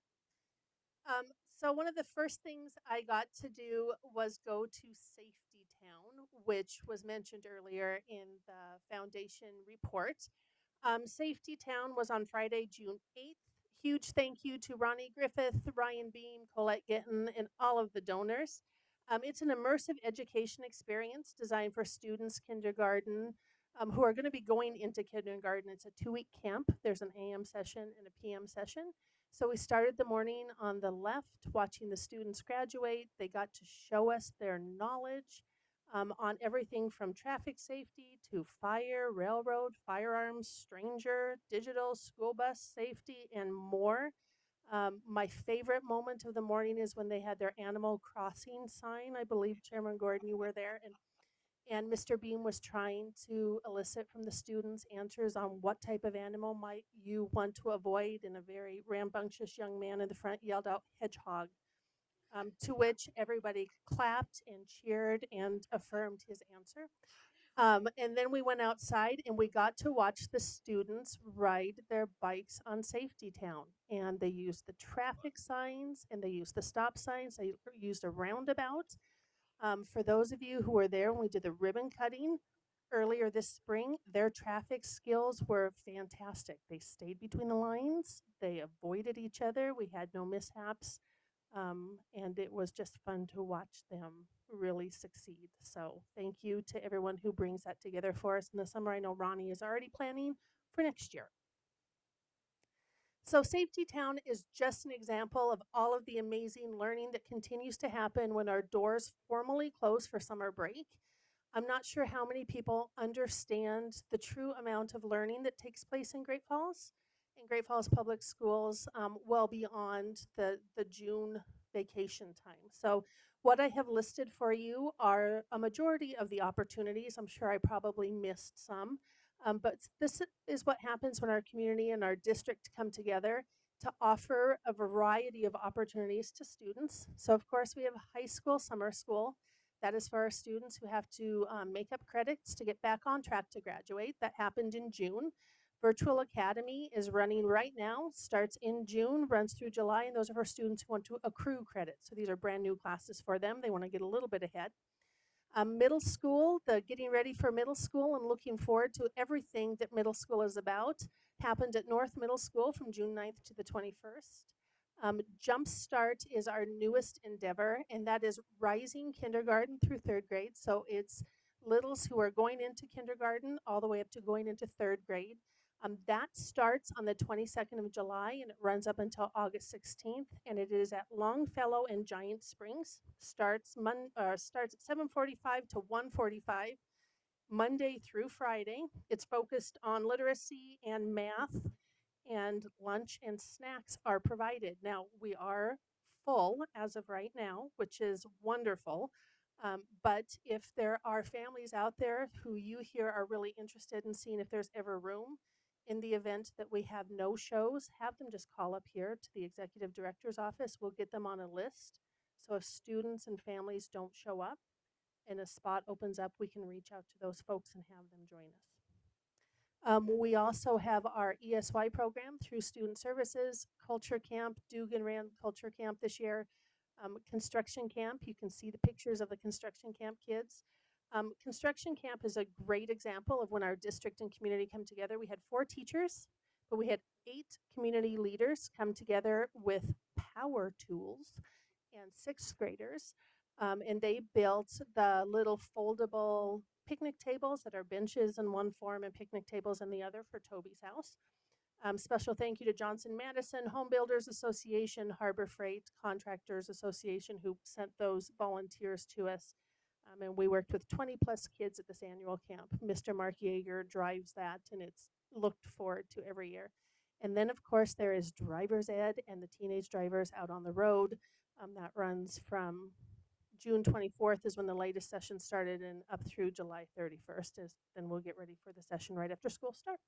[SPEAKER 13] So one of the first things I got to do was go to Safety Town, which was mentioned earlier in the foundation report. Safety Town was on Friday, June 8th. Huge thank you to Ronnie Griffith, Ryan Beam, Colette Gittin, and all of the donors. It's an immersive education experience designed for students, kindergarten, who are going to be going into kindergarten. It's a 2-week camp. There's an AM session and a PM session. So we started the morning on the left, watching the students graduate. They got to show us their knowledge on everything from traffic safety to fire, railroad, firearms, stranger, digital, school bus safety, and more. My favorite moment of the morning is when they had their Animal Crossing sign. I believe Chairman Gordon, you were there, and Mr. Beam was trying to elicit from the students answers on what type of animal might you want to avoid, and a very rambunctious young man in the front yelled out hedgehog, to which everybody clapped and cheered and affirmed his answer. And then we went outside and we got to watch the students ride their bikes on Safety Town. And they used the traffic signs and they used the stop signs. They used a roundabout. For those of you who were there when we did the ribbon cutting earlier this spring, their traffic skills were fantastic. They stayed between the lines, they avoided each other, we had no mishaps, and it was just fun to watch them really succeed. So, thank you to everyone who brings that together for us in the summer. I know Ronnie is already planning for next year. So, Safety Town is just an example of all of the amazing learning that continues to happen when our doors formally close for summer break. I'm not sure how many people understand the true amount of learning that takes place in Great Falls and Great Falls Public Schools, well beyond the June vacation time. So, what I have listed for you are a majority of the opportunities. I'm sure I probably missed some. But this is what happens when our community and our district come together to offer a variety of opportunities to students. So, of course, we have high school summer school. That is for our students who have to make up credits to get back on track to graduate. That happened in June. Virtual Academy is running right now, starts in June, runs through July, and those are for students who want to accrue credits. So these are brand new classes for them. They want to get a little bit ahead. Middle school, the getting ready for middle school and looking forward to everything that middle school is about, happened at North Middle School from June 9th to the 21st. Jumpstart is our newest endeavor, and that is rising kindergarten through third grade. So it's littles who are going into kindergarten all the way up to going into third grade. That starts on the 22nd of July and it runs up until August 16th, and it is at Longfellow and Giant Springs. Starts at 7:45 to 1:45, Monday through Friday. It's focused on literacy and math, and lunch and snacks are provided. Now, we are full as of right now, which is wonderful. But if there are families out there who you hear are really interested in seeing if there's ever room, in the event that we have no shows, have them just call up here to the executive director's office. We'll get them on a list. So if students and families don't show up and a spot opens up, we can reach out to those folks and have them join us. We also have our ESY program through Student Services, Culture Camp. Dugan ran Culture Camp this year. construction camp. You can see the pictures of the construction camp kids. Construction camp is a great example of when our district and community come together. We had 4 teachers, but we had 8 community leaders come together with power tools and 6th graders. And they built the little foldable picnic tables that are benches in one form and picnic tables in the other for Toby's house. Special thank you to Johnson Madison Home Builders Association, Harbor Freight Contractors Association, who sent those volunteers to us. And we worked with 20 plus kids at this annual camp. Mr. Mark Yeager drives that, and it's looked forward to every year. And then, of course, there is driver's ed and the teenage drivers out on the road. That runs from June 24th is when the latest session started, and up through July 31st is then we'll get ready for the session right after school starts.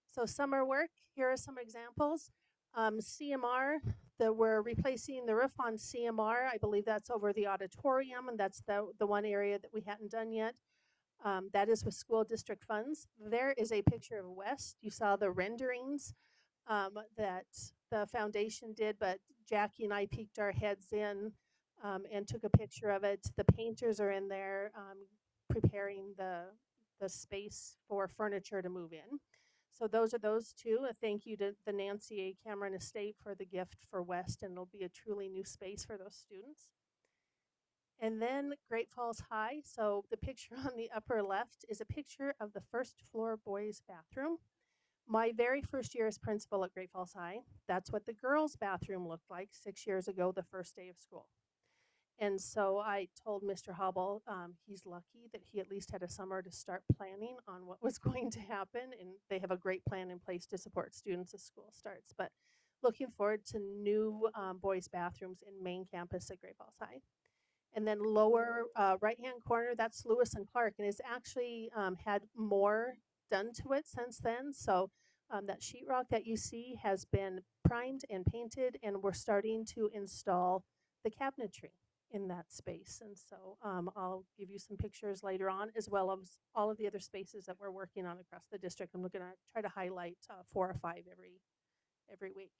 [SPEAKER 13] So summer work, here are some examples. CMR, we're replacing the roof on CMR. I believe that's over the auditorium, and that's the one area that we hadn't done yet. That is with school district funds. There is a picture of West. You saw the renderings that the foundation did, but Jackie and I peeked our heads in and took a picture of it. The painters are in there preparing the space for furniture to move in. So those are those two. A thank you to the Nancy A. Cameron Estate for the gift for West, and it'll be a truly new space for those students. And then Great Falls High. So the picture on the upper left is a picture of the first floor boys' bathroom. My very first year as principal at Great Falls High, that's what the girls' bathroom looked like 6 years ago, the first day of school. And so I told Mr. Hobble he's lucky that he at least had a summer to start planning on what was going to happen. And they have a great plan in place to support students as school starts. But looking forward to new boys' bathrooms in main campus at Great Falls High. And then lower right-hand corner, that's Lewis and Clark. And it's actually had more done to it since then. So that sheetrock that you see has been primed and painted, and we're starting to install the cabinetry in that space. And so I'll give you some pictures later on, as well as all of the other spaces that we're working on across the district. I'm going to try to highlight 4 or 5 every week.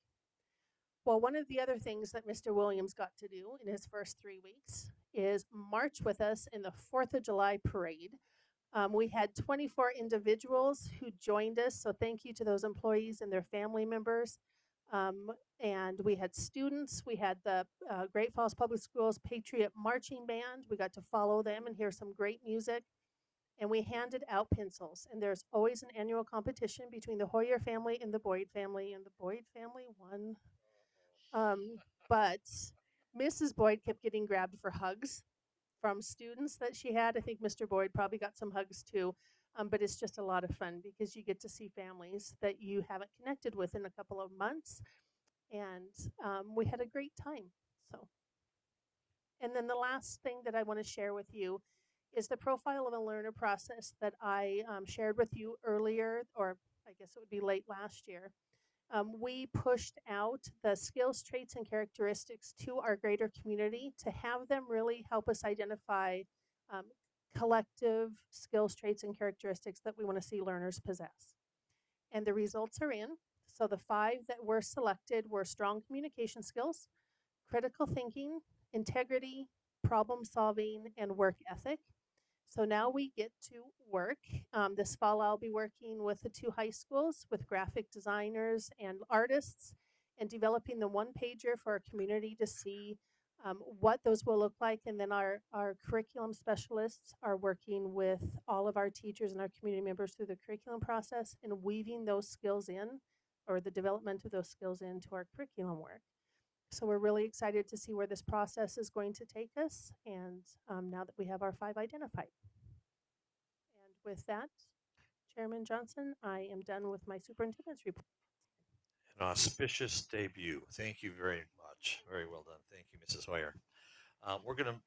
[SPEAKER 13] Well, one of the other things that Mr. Williams got to do in his first 3 weeks is march with us in the 4th of July parade. We had 24 individuals who joined us, so thank you to those employees and their family members. And we had students. We had the Great Falls Public Schools Patriot Marching Band. We got to follow them and hear some great music. And we handed out pencils. And there's always an annual competition between the Hoyer family and the Boyd family, and the Boyd family won. But Mrs. Boyd kept getting grabbed for hugs from students that she had. I think Mr. Boyd probably got some hugs too. But it's just a lot of fun because you get to see families that you haven't connected with in a couple of months. And we had a great time. So, and then the last thing that I want to share with you is the profile of a learner process that I shared with you earlier, or I guess it would be late last year. We pushed out the skills, traits, and characteristics to our greater community to have them really help us identify collective skills, traits, and characteristics that we want to see learners possess. And the results are in. So the 5 that were selected were strong communication skills, critical thinking, integrity, problem solving, and work ethic. So now we get to work. This fall, I'll be working with the 2 high schools with graphic designers and artists and developing the one-pager for our community to see what those will look like. And then our curriculum specialists are working with all of our teachers and our community members through the curriculum process and weaving those skills in, or the development of those skills into our curriculum work. So we're really excited to see where this process is going to take us, and now that we have our 5 identified. And with that, Chairman Johnson, I am done with my superintendent's report.
[SPEAKER 1] An auspicious debut. Thank you very much. Very well done. Thank you, Mrs. Hoyer. We're going to,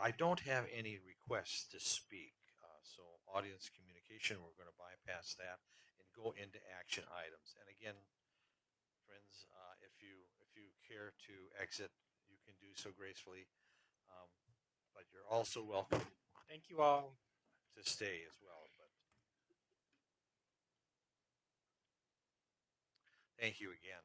[SPEAKER 1] I don't have any requests to speak. So audience communication, we're going to bypass that and go into action items. And again, friends, if you care to exit, you can do so gracefully. But you're also welcome
[SPEAKER 3] Thank you all.
[SPEAKER 1] to stay as well. But thank you again.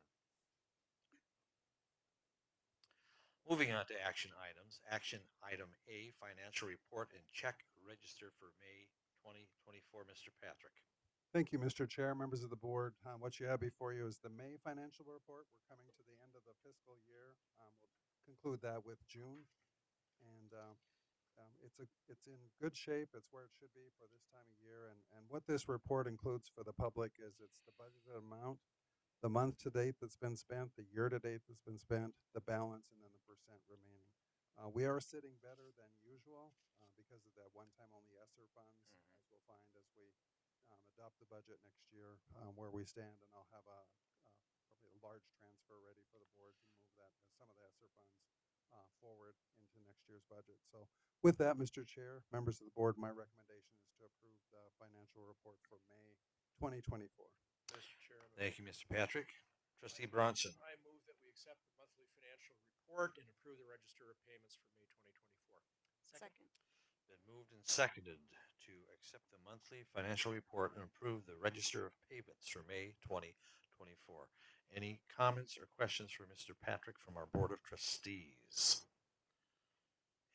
[SPEAKER 1] Moving on to action items. Action item A, financial report and check register for May 2024. Mr. Patrick.
[SPEAKER 2] Thank you, Mr. Chair, members of the board. What you have before you is the May financial report. We're coming to the end of the fiscal year. We'll conclude that with June, and it's in good shape. It's where it should be for this time of year. And what this report includes for the public is it's the budgeted amount, the month to date that's been spent, the year to date that's been spent, the balance, and then the percent remaining. We are sitting better than usual because of that one-time only ESSER funds, as we'll find as we adopt the budget next year, where we stand, and I'll have probably a large transfer ready for the board to move that some of the ESSER funds forward into next year's budget. So with that, Mr. Chair, members of the board, my recommendation is to approve the financial report for May 2024.
[SPEAKER 12] Mr. Chairman.
[SPEAKER 1] Thank you, Mr. Patrick. Trustee Bronson.
[SPEAKER 12] I move that we accept the monthly financial report and approve the register of payments for May 2024.
[SPEAKER 4] Second.
[SPEAKER 1] Been moved and seconded to accept the monthly financial report and approve the register of payments for May 2024. Any comments or questions for Mr. Patrick from our Board of Trustees?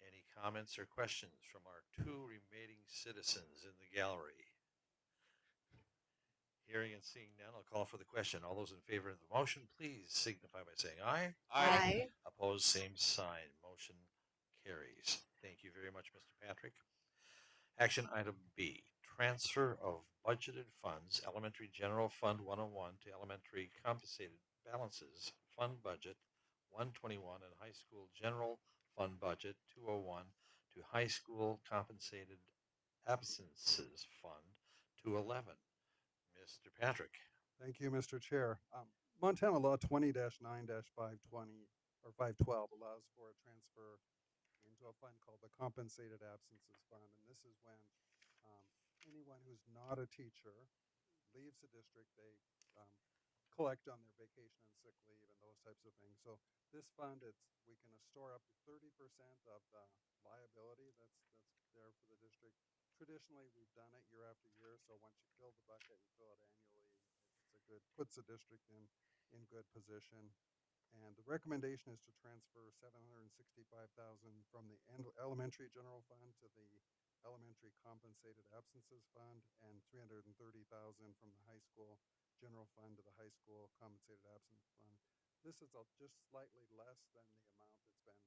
[SPEAKER 1] Any comments or questions from our two remaining citizens in the gallery? Hearing and seeing none, I'll call for the question. All those in favor of the motion, please signify by saying aye.
[SPEAKER 4] Aye.
[SPEAKER 1] Opposed, same sign. Motion carries. Thank you very much, Mr. Patrick. Action item B, transfer of budgeted funds, Elementary General Fund 101 to Elementary Compensated Balances Fund Budget 121 and High School General Fund Budget 201 to High School Compensated Absences Fund 211. Mr. Patrick.
[SPEAKER 2] Thank you, Mr. Chair. Montana Law 20-9-520 or 512 allows for a transfer into a fund called the Compensated Absences Fund. And this is when anyone who's not a teacher leaves the district, they collect on their vacation and sick leave and those types of things. So this fund, we can store up to 30% of the liability that's there for the district. Traditionally, we've done it year after year. So once you fill the bucket, you fill it annually. Puts the district in good position. And the recommendation is to transfer $765,000 from the elementary general fund to the elementary compensated absences fund, and $330,000 from the high school general fund to the high school compensated absence fund. This is just slightly less than the amount that's been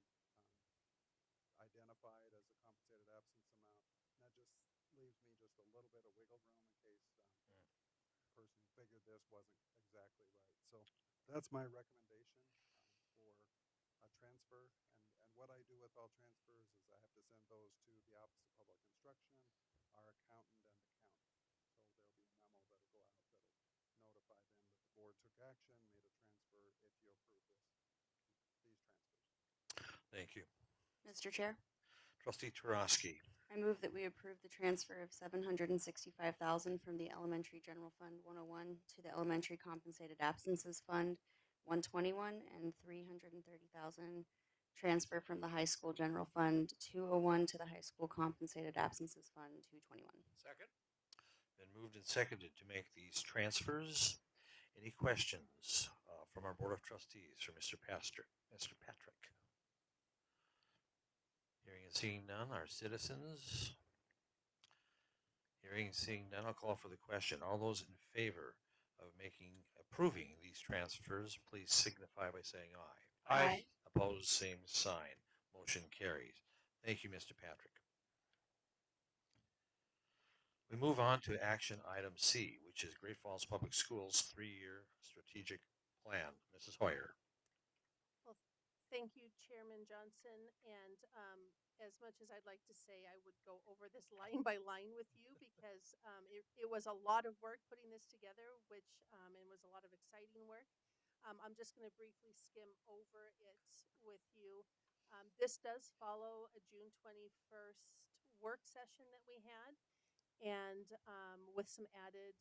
[SPEAKER 2] identified as a compensated absence amount. And that just leaves me just a little bit of wiggle room in case the person who figured this wasn't exactly right. So that's my recommendation for a transfer. And what I do with all transfers is I have to send those to the Office of Public Instruction, our accountant, and the county. So there'll be a memo that'll go out that'll notify them that the board took action, made a transfer if you approve these transfers.
[SPEAKER 1] Thank you.
[SPEAKER 4] Mr. Chair,
[SPEAKER 1] Trustee Tarosky.
[SPEAKER 4] I move that we approve the transfer of $765,000 from the Elementary General Fund 101 to the Elementary Compensated Absences Fund 121 and $330,000 transfer from the High School General Fund 201 to the High School Compensated Absences Fund 221.
[SPEAKER 12] Second.
[SPEAKER 1] Been moved and seconded to make these transfers. Any questions from our Board of Trustees for Mr. Patrick? Hearing and seeing none, our citizens. Hearing and seeing none, I'll call for the question. All those in favor of approving these transfers, please signify by saying aye.
[SPEAKER 4] Aye.
[SPEAKER 1] Opposed, same sign. Motion carries. Thank you, Mr. Patrick. We move on to action item C, which is Great Falls Public Schools 3-year strategic plan. Mrs. Hoyer.
[SPEAKER 13] Well, thank you, Chairman Johnson. And as much as I'd like to say I would go over this line by line with you, because it was a lot of work putting this together, which and was a lot of exciting work. I'm just going to briefly skim over it with you. This does follow a June 21st work session that we had, and with some added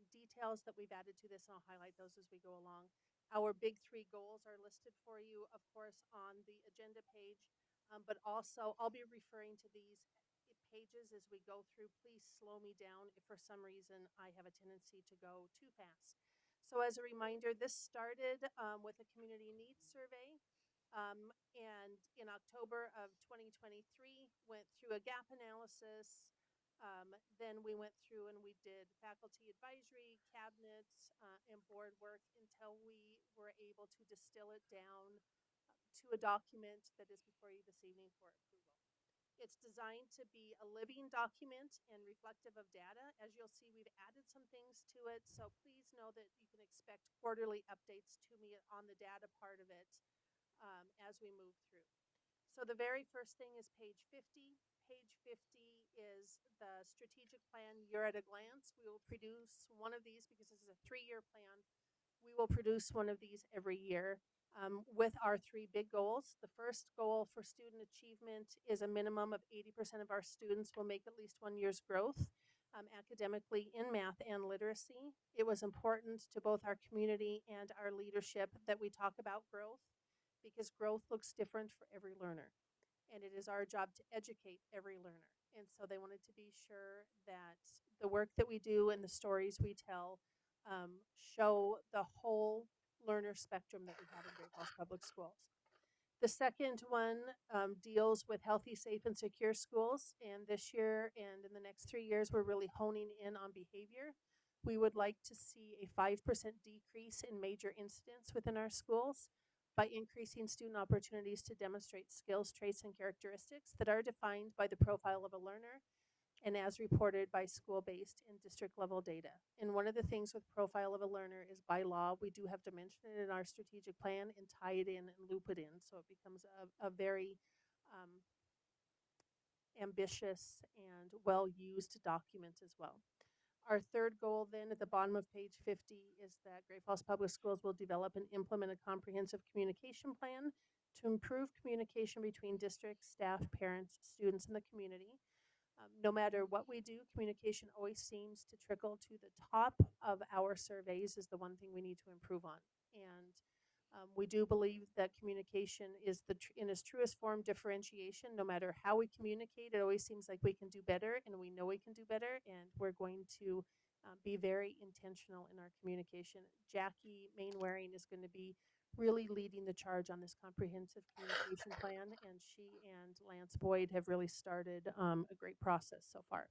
[SPEAKER 13] details that we've added to this, and I'll highlight those as we go along. Our big 3 goals are listed for you, of course, on the agenda page, but also I'll be referring to these pages as we go through. Please slow me down if for some reason I have a tendency to go too fast. So as a reminder, this started with a community needs survey. And in October of 2023, went through a gap analysis. Then we went through and we did faculty advisory, cabinets, and board work until we were able to distill it down to a document that is before you this evening for approval. It's designed to be a living document and reflective of data. As you'll see, we've added some things to it, so please know that you can expect quarterly updates to me on the data part of it as we move through. So the very first thing is page 50. Page 50 is the strategic plan year at a glance. We will produce one of these because this is a 3-year plan. We will produce one of these every year with our 3 big goals. The first goal for student achievement is a minimum of 80% of our students will make at least 1 year's growth academically in math and literacy. It was important to both our community and our leadership that we talk about growth because growth looks different for every learner. And it is our job to educate every learner. And so they wanted to be sure that the work that we do and the stories we tell show the whole learner spectrum that we have in Great Falls Public Schools. The second one deals with healthy, safe, and secure schools. And this year and in the next 3 years, we're really honing in on behavior. We would like to see a 5% decrease in major incidents within our schools by increasing student opportunities to demonstrate skills, traits, and characteristics that are defined by the profile of a learner and as reported by school-based and district-level data. And one of the things with profile of a learner is by law, we do have to mention it in our strategic plan and tie it in and loop it in. So it becomes a very ambitious and well-used document as well. Our third goal then at the bottom of page 50 is that Great Falls Public Schools will develop and implement a comprehensive communication plan to improve communication between districts, staff, parents, students, and the community. No matter what we do, communication always seems to trickle to the top of our surveys is the one thing we need to improve on. And we do believe that communication is in its truest form differentiation. No matter how we communicate, it always seems like we can do better, and we know we can do better, and we're going to be very intentional in our communication. Jackie Mainwaring is going to be really leading the charge on this comprehensive communication plan, and she and Lance Boyd have really started a great process so far.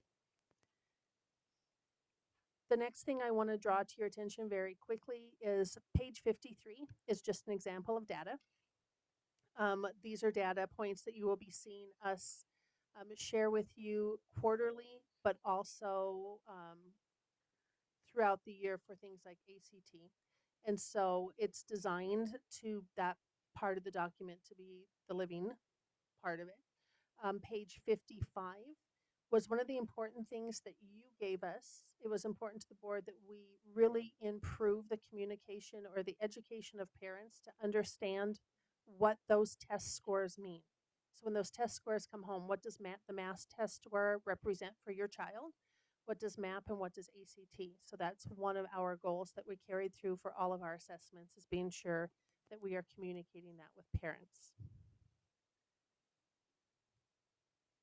[SPEAKER 13] The next thing I want to draw to your attention very quickly is page 53 is just an example of data. These are data points that you will be seeing us share with you quarterly, but also throughout the year for things like ACT. And so it's designed to that part of the document to be the living part of it. Page 55 was one of the important things that you gave us. It was important to the board that we really improve the communication or the education of parents to understand what those test scores mean. So when those test scores come home, what does the math test score represent for your child? What does MAP and what does ACT? So that's one of our goals that we carried through for all of our assessments is being sure that we are communicating that with parents.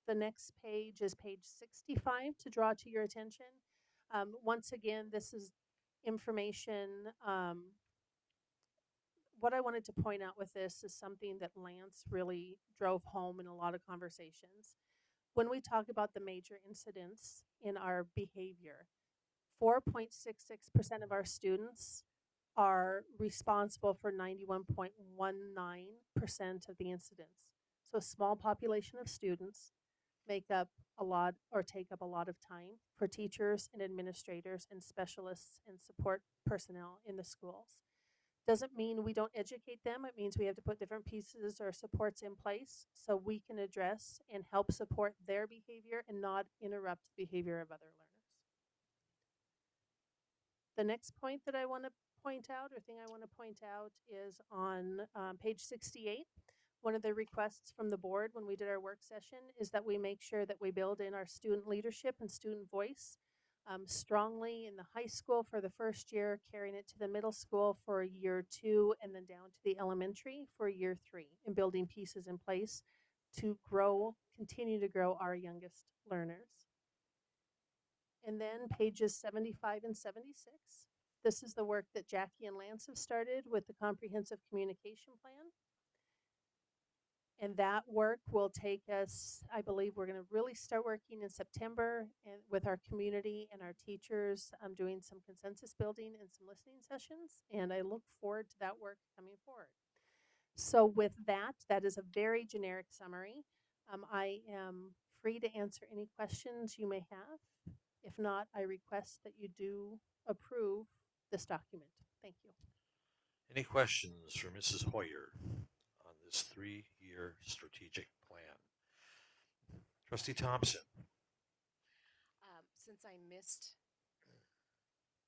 [SPEAKER 13] The next page is page 65 to draw to your attention. Once again, this is information. What I wanted to point out with this is something that Lance really drove home in a lot of conversations. When we talk about the major incidents in our behavior, 4.66% of our students are responsible for 91.19% of the incidents. So a small population of students make up a lot or take up a lot of time for teachers and administrators and specialists and support personnel in the schools. Doesn't mean we don't educate them. It means we have to put different pieces or supports in place so we can address and help support their behavior and not interrupt the behavior of other learners. The next point that I want to point out or thing I want to point out is on page 68. One of the requests from the board when we did our work session is that we make sure that we build in our student leadership and student voice strongly in the high school for the first year, carrying it to the middle school for year 2, and then down to the elementary for year 3, and building pieces in place to continue to grow our youngest learners. And then pages 75 and 76. This is the work that Jackie and Lance have started with the comprehensive communication plan. And that work will take us, I believe we're going to really start working in September and with our community and our teachers, doing some consensus building and some listening sessions. And I look forward to that work coming forward. So with that, that is a very generic summary. I am free to answer any questions you may have. If not, I request that you do approve this document. Thank you.
[SPEAKER 1] Any questions for Mrs. Hoyer on this 3-year strategic plan? Trustee Thompson.
[SPEAKER 7] Since I missed,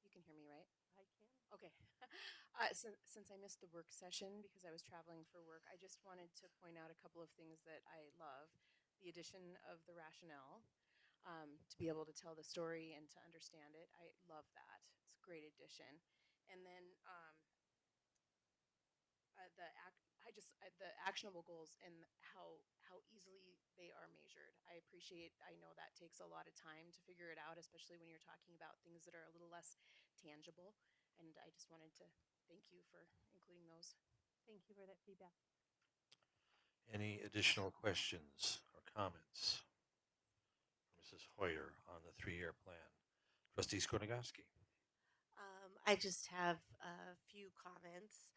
[SPEAKER 7] you can hear me, right?
[SPEAKER 13] I can.
[SPEAKER 7] Okay. Since I missed the work session because I was traveling for work, I just wanted to point out a couple of things that I love. The addition of the rationale, to be able to tell the story and to understand it. I love that. It's a great addition. And then the actionable goals and how easily they are measured. I appreciate. I know that takes a lot of time to figure it out, especially when you're talking about things that are a little less tangible. And I just wanted to thank you for including those.
[SPEAKER 13] Thank you for that feedback.
[SPEAKER 1] Any additional questions or comments for Mrs. Hoyer on the 3-year plan? Trustee Skornagowski.
[SPEAKER 14] I just have a few comments.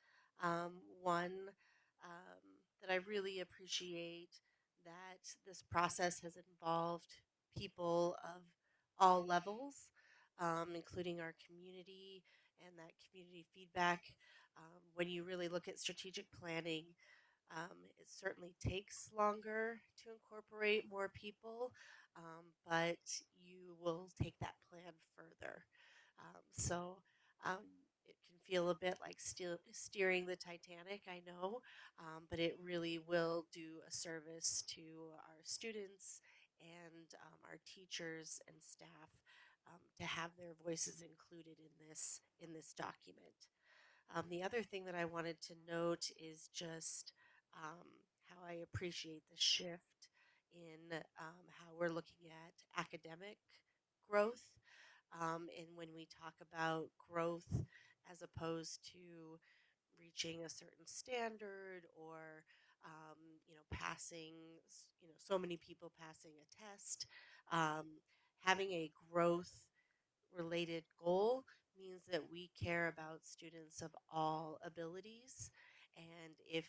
[SPEAKER 14] One, that I really appreciate that this process has involved people of all levels, including our community and that community feedback. When you really look at strategic planning, it certainly takes longer to incorporate more people, but you will take that plan further. So it can feel a bit like steering the Titanic, I know, but it really will do a service to our students and our teachers and staff to have their voices included in this document. The other thing that I wanted to note is just how I appreciate the shift in how we're looking at academic growth. And when we talk about growth as opposed to reaching a certain standard or passing, so many people passing a test, having a growth related goal means that we care about students of all abilities. And if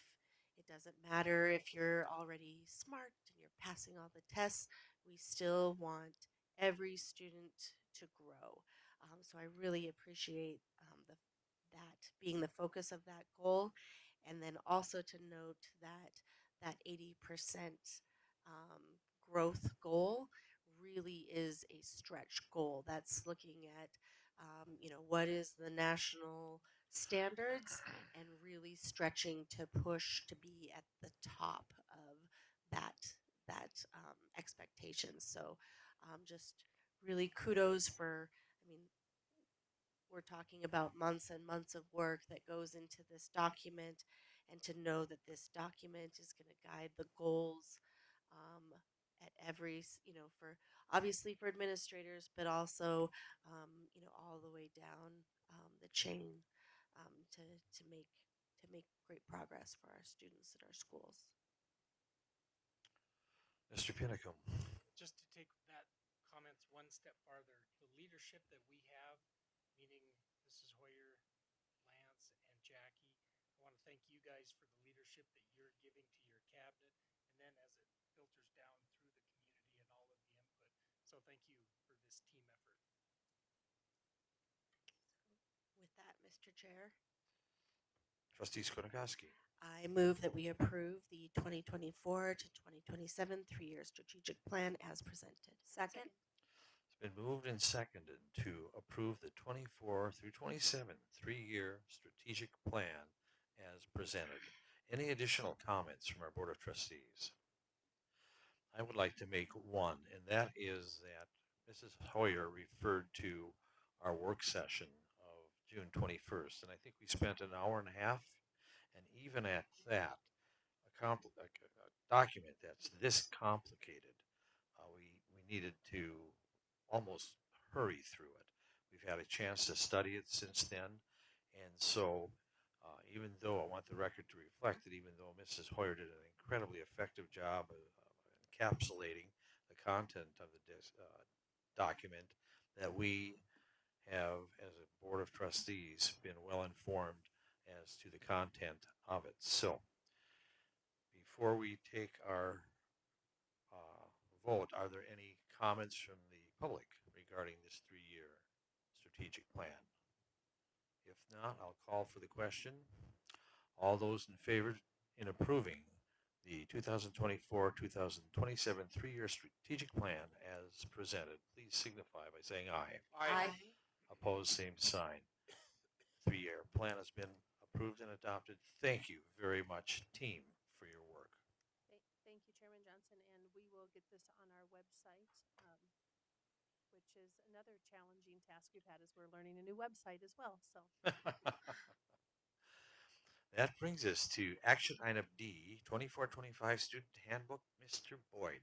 [SPEAKER 14] it doesn't matter if you're already smart and you're passing all the tests, we still want every student to grow. So I really appreciate that being the focus of that goal. And then also to note that 80% growth goal really is a stretch goal. That's looking at, what is the national standards and really stretching to push to be at the top of that expectation. So just really kudos for, I mean, we're talking about months and months of work that goes into this document, and to know that this document is going to guide the goals at every, for obviously for administrators, but also, all the way down the chain to make great progress for our students at our schools.
[SPEAKER 1] Mr. Pinnacum.
[SPEAKER 3] Just to take that comments one step farther, the leadership that we have, meaning Mrs. Hoyer, Lance, and Jackie, I want to thank you guys for the leadership that you're giving to your cabinet, and then as it filters down through the community and all of the input. So thank you for this team effort.
[SPEAKER 14] With that, Mr. Chair,
[SPEAKER 1] Trustee Skornagowski.
[SPEAKER 14] I move that we approve the 2024 to 2027 3-year strategic plan as presented.
[SPEAKER 4] Second.
[SPEAKER 1] It's been moved and seconded to approve the 24 through 27 3-year strategic plan as presented. Any additional comments from our Board of Trustees? I would like to make one, and that is that Mrs. Hoyer referred to our work session of June 21st, and I think we spent an hour and a half, and even at that, a document that's this complicated, we needed to almost hurry through it. We've had a chance to study it since then, and so even though I want the record to reflect that even though Mrs. Hoyer did an incredibly effective job of encapsulating the content of the document, that we have, as a board of trustees, been well informed as to the content of it. So, before we take our vote, are there any comments from the public regarding this 3-year strategic plan? If not, I'll call for the question. All those in favor in approving the 2024-2027 3-year strategic plan as presented, please signify by saying aye.
[SPEAKER 9] Aye.
[SPEAKER 1] Opposed, same sign. 3-year plan has been approved and adopted. Thank you very much, team, for your work.
[SPEAKER 13] Thank you, Chairman Johnson, and we will get this on our website, which is another challenging task we've had as we're learning a new website as well. So
[SPEAKER 1] That brings us to action item D, 24-25 student handbook. Mr. Boyd.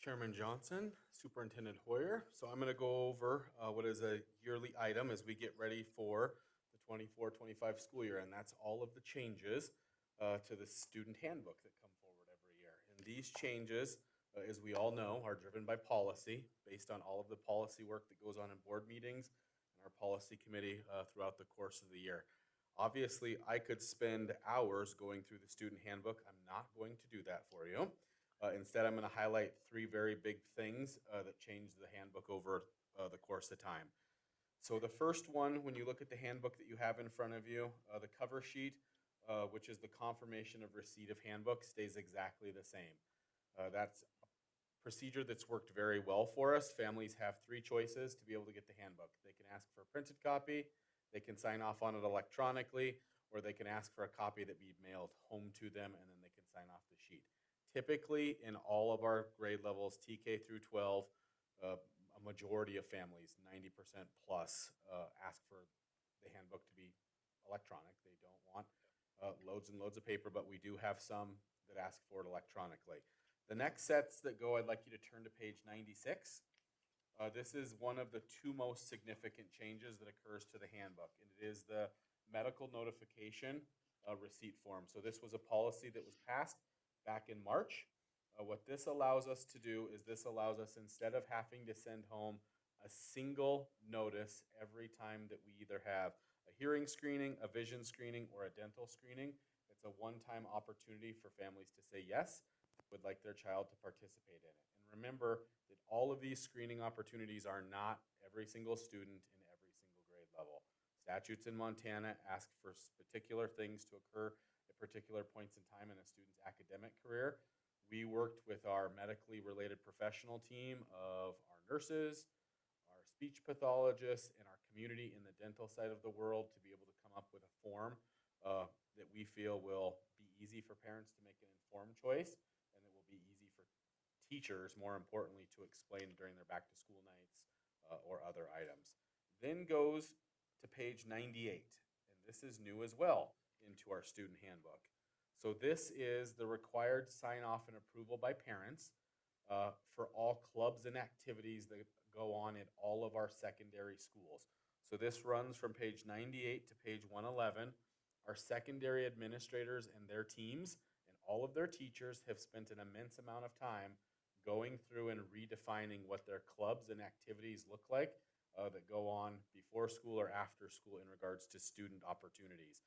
[SPEAKER 15] Chairman Johnson, Superintendent Hoyer. So I'm going to go over what is a yearly item as we get ready for the 24-25 school year, and that's all of the changes to the student handbook that come forward every year. And these changes, as we all know, are driven by policy based on all of the policy work that goes on in board meetings and our policy committee throughout the course of the year. Obviously, I could spend hours going through the student handbook. I'm not going to do that for you. Instead, I'm going to highlight 3 very big things that changed the handbook over the course of time. So the first one, when you look at the handbook that you have in front of you, the cover sheet, which is the confirmation of receipt of handbook, stays exactly the same. That's a procedure that's worked very well for us. Families have 3 choices to be able to get the handbook. They can ask for a printed copy, they can sign off on it electronically, or they can ask for a copy that be mailed home to them, and then they can sign off the sheet. Typically, in all of our grade levels, TK through 12, a majority of families, 90% plus, ask for the handbook to be electronic. They don't want loads and loads of paper, but we do have some that ask for it electronically. The next sets that go, I'd like you to turn to page 96. This is one of the 2 most significant changes that occurs to the handbook, and it is the medical notification receipt form. So this was a policy that was passed back in March. What this allows us to do is this allows us, instead of having to send home a single notice every time that we either have a hearing screening, a vision screening, or a dental screening, it's a one-time opportunity for families to say yes, would like their child to participate in it. And remember that all of these screening opportunities are not every single student in every single grade level. Statutes in Montana ask for particular things to occur at particular points in time in a student's academic career. We worked with our medically related professional team of our nurses, our speech pathologists, and our community in the dental side of the world to be able to come up with a form that we feel will be easy for parents to make an informed choice, and it will be easy for teachers, more importantly, to explain during their back to school nights or other items. Then goes to page 98, and this is new as well into our student handbook. So this is the required sign off and approval by parents for all clubs and activities that go on at all of our secondary schools. So this runs from page 98 to page 111. Our secondary administrators and their teams and all of their teachers have spent an immense amount of time going through and redefining what their clubs and activities look like that go on before school or after school in regards to student opportunities.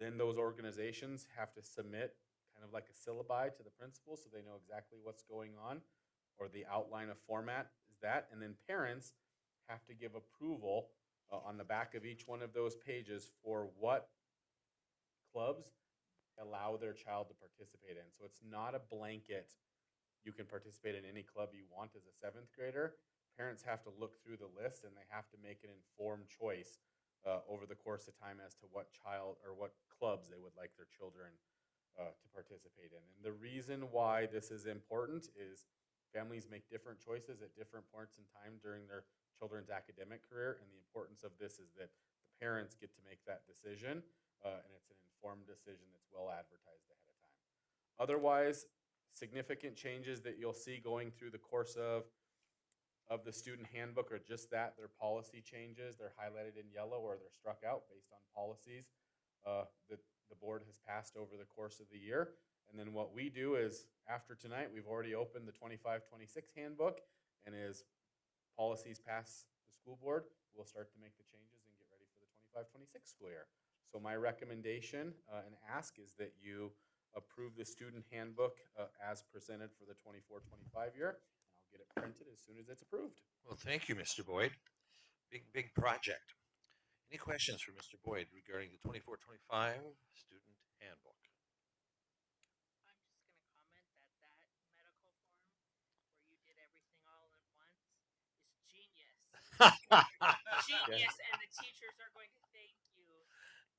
[SPEAKER 15] Then those organizations have to submit kind of like a syllabi to the principal so they know exactly what's going on, or the outline of format is that. And then parents have to give approval on the back of each one of those pages for what clubs allow their child to participate in. So it's not a blanket, you can participate in any club you want as a 7th grader. Parents have to look through the list and they have to make an informed choice over the course of time as to what child or what clubs they would like their children to participate in. And the reason why this is important is families make different choices at different points in time during their children's academic career, and the importance of this is that the parents get to make that decision, and it's an informed decision that's well advertised ahead of time. Otherwise, significant changes that you'll see going through the course of of the student handbook are just that, they're policy changes. They're highlighted in yellow or they're struck out based on policies that the board has passed over the course of the year. And then what we do is, after tonight, we've already opened the 25-26 handbook, and as policies pass the school board, we'll start to make the changes and get ready for the 25-26 school year. So my recommendation and ask is that you approve the student handbook as presented for the 24-25 year, and I'll get it printed as soon as it's approved.
[SPEAKER 1] Well, thank you, Mr. Boyd. Big project. Any questions for Mr. Boyd regarding the 24-25 student handbook?
[SPEAKER 7] I'm just going to comment that medical form where you did everything all at once is genius. Genius, and the teachers are going to thank you.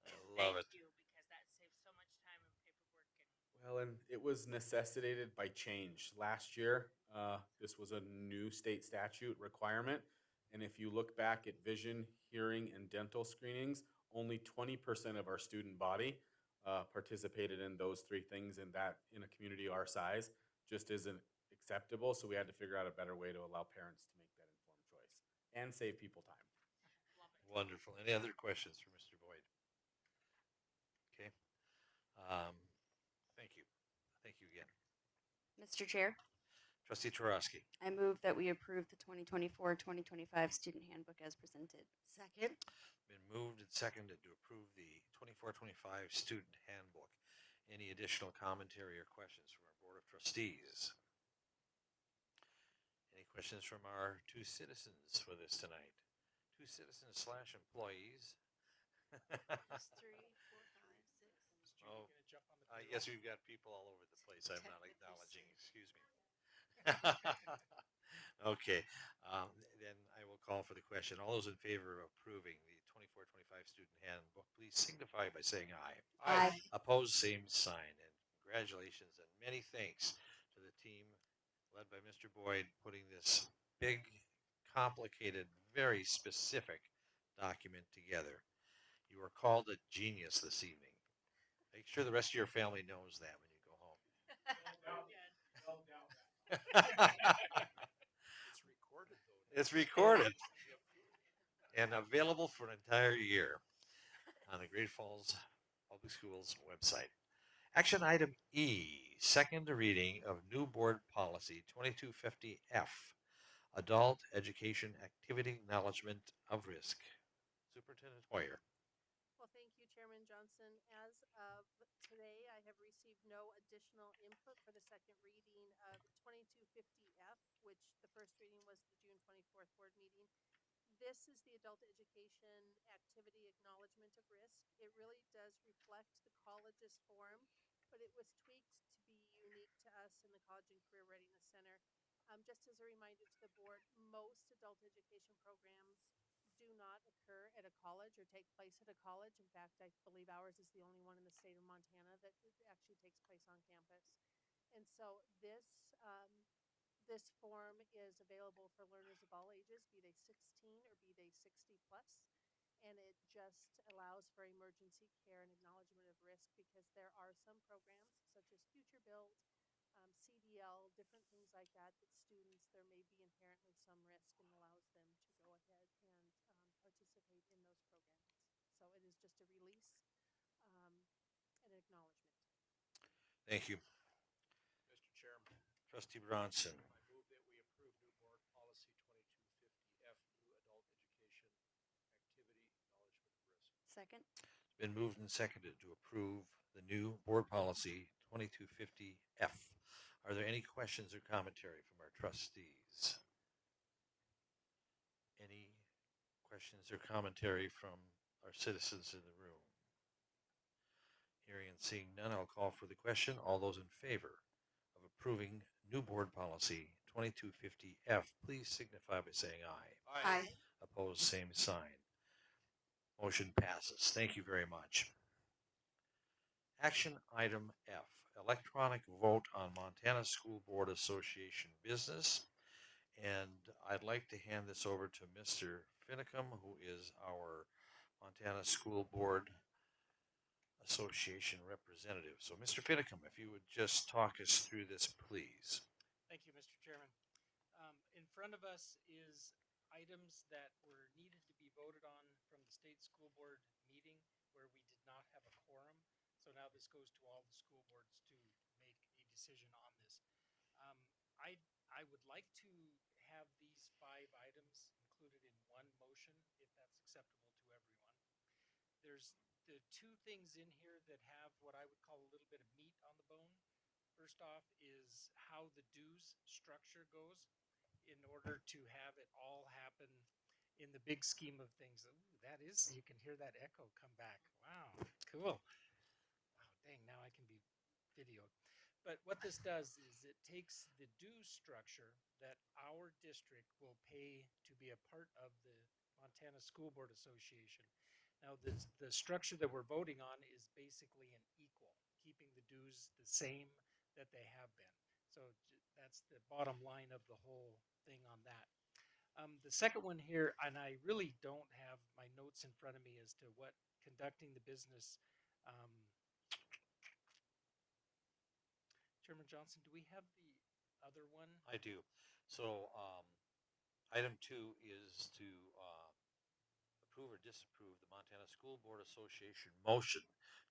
[SPEAKER 1] I love it.
[SPEAKER 7] You, because that saves so much time and paperwork.
[SPEAKER 15] Well, and it was necessitated by change. Last year, this was a new state statute requirement. And if you look back at vision, hearing, and dental screenings, only 20% of our student body participated in those three things. And that, in a community our size, just isn't acceptable. So we had to figure out a better way to allow parents to make that informed choice and save people time.
[SPEAKER 1] Wonderful. Any other questions for Mr. Boyd? Okay. Thank you. Thank you again.
[SPEAKER 4] Mr. Chair,
[SPEAKER 1] Trustee Tarosky.
[SPEAKER 4] I move that we approve the 2024-2025 student handbook as presented.
[SPEAKER 14] Second.
[SPEAKER 1] Been moved and seconded to approve the 24-25 student handbook. Any additional commentary or questions from our Board of Trustees? Any questions from our two citizens for this tonight? Two citizens / employees.
[SPEAKER 14] There's 3, 4, 5, 6.
[SPEAKER 1] Oh, yes, we've got people all over the place. I'm not acknowledging. Excuse me. Okay, then I will call for the question. All those in favor of approving the 24-25 student handbook, please signify by saying aye.
[SPEAKER 4] Aye.
[SPEAKER 1] Opposed, same sign. And congratulations and many thanks to the team led by Mr. Boyd putting this big, complicated, very specific document together. You are called a genius this evening. Make sure the rest of your family knows that when you go home.
[SPEAKER 12] It's recorded, though.
[SPEAKER 1] It's recorded and available for an entire year on the Great Falls Public Schools website. Action item E, second reading of new board policy 2250F, adult education activity acknowledgement of risk. Superintendent Hoyer.
[SPEAKER 13] Well, thank you, Chairman Johnson. As of today, I have received no additional input for the second reading of 2250F, which the first reading was the June 24th board meeting. This is the adult education activity acknowledgement of risk. It really does reflect the college's form, but it was tweaked to be unique to us in the College and Career Readiness Center. Just as a reminder to the board, most adult education programs do not occur at a college or take place at a college. In fact, I believe ours is the only one in the state of Montana that actually takes place on campus. And so this form is available for learners of all ages, be they 16 or be they 60 plus. And it just allows for emergency care and acknowledgement of risk, because there are some programs such as Future Build, CDL, different things like that, that students, there may be inherently some risk, and allows them to go ahead and participate in those programs. So it is just a release and an acknowledgement.
[SPEAKER 1] Thank you.
[SPEAKER 12] Mr. Chairman.
[SPEAKER 1] Trustee Bronson.
[SPEAKER 12] I move that we approve new board policy 2250F, new adult education activity acknowledgement of risk.
[SPEAKER 4] Second.
[SPEAKER 1] It's been moved and seconded to approve the new board policy 2250F. Are there any questions or commentary from our trustees? Any questions or commentary from our citizens in the room? Hearing and seeing none, I'll call for the question. All those in favor of approving new board policy 2250F, please signify by saying aye.
[SPEAKER 4] Aye.
[SPEAKER 1] Opposed, same sign. Motion passes. Thank you very much. Action item F, electronic vote on Montana School Board Association business. And I'd like to hand this over to Mr. Finicum, who is our Montana School Board Association representative. So, Mr. Finicum, if you would just talk us through this, please.
[SPEAKER 3] Thank you, Mr. Chairman. In front of us is items that were needed to be voted on from the state school board meeting where we did not have a quorum. So now this goes to all the school boards to make a decision on this. Um, I, I would like to have these 5 items included in one motion, if that's acceptable to everyone. There's the 2 things in here that have what I would call a little bit of meat on the bone. First off is how the dues structure goes in order to have it all happen in the big scheme of things. Ooh, that is, you can hear that echo come back. Wow, cool. Wow, dang, now I can be videoed. But what this does is it takes the dues structure that our district will pay to be a part of the Montana School Board Association. Now, the structure that we're voting on is basically an equal, keeping the dues the same that they have been. So that's the bottom line of the whole thing on that. The second one here, and I really don't have my notes in front of me as to what conducting the business. Chairman Johnson, do we have the other one?
[SPEAKER 1] I do. So item 2 is to approve or disapprove the Montana School Board Association motion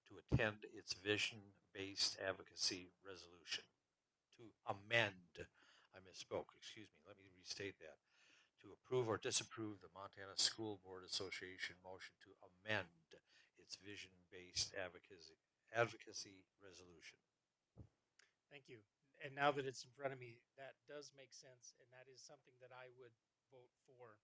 [SPEAKER 1] to attend its vision-based advocacy resolution. To amend, I misspoke, excuse me, let me restate that. To approve or disapprove the Montana School Board Association motion to amend its vision-based advocacy resolution.
[SPEAKER 3] Thank you. And now that it's in front of me, that does make sense, and that is something that I would vote for.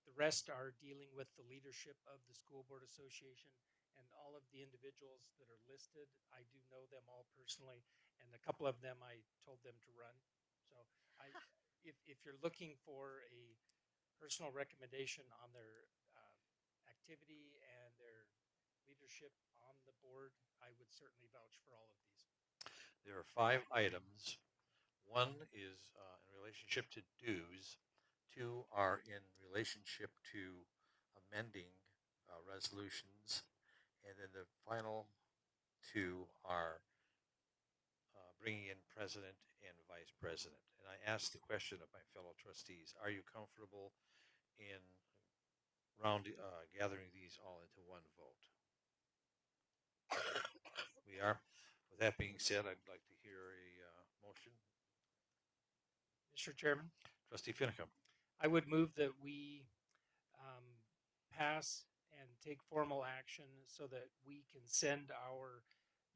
[SPEAKER 3] The rest are dealing with the leadership of the School Board Association and all of the individuals that are listed. I do know them all personally, and a couple of them I told them to run. So if you're looking for a personal recommendation on their activity and their leadership on the board, I would certainly vouch for all of these.
[SPEAKER 1] There are 5 items. 1 is in relationship to dues. 2 are in relationship to amending resolutions. And then the final 2 are bringing in president and vice president. And I asked the question of my fellow trustees, are you comfortable in gathering these all into one vote? We are. With that being said, I'd like to hear a motion.
[SPEAKER 3] Mr. Chairman,
[SPEAKER 1] Trustee Finicum.
[SPEAKER 3] I would move that we pass and take formal action so that we can send our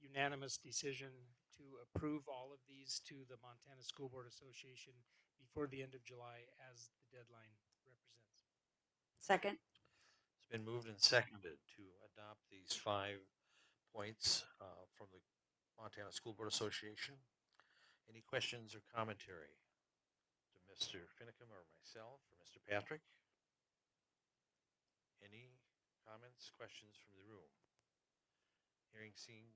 [SPEAKER 3] unanimous decision to approve all of these to the Montana School Board Association before the end of July as the deadline represents.
[SPEAKER 4] Second.
[SPEAKER 1] It's been moved and seconded to adopt these 5 points from the Montana School Board Association. Any questions or commentary to Mr. Finicum or myself or Mr. Patrick? Any comments, questions from the room? Hearing, seeing,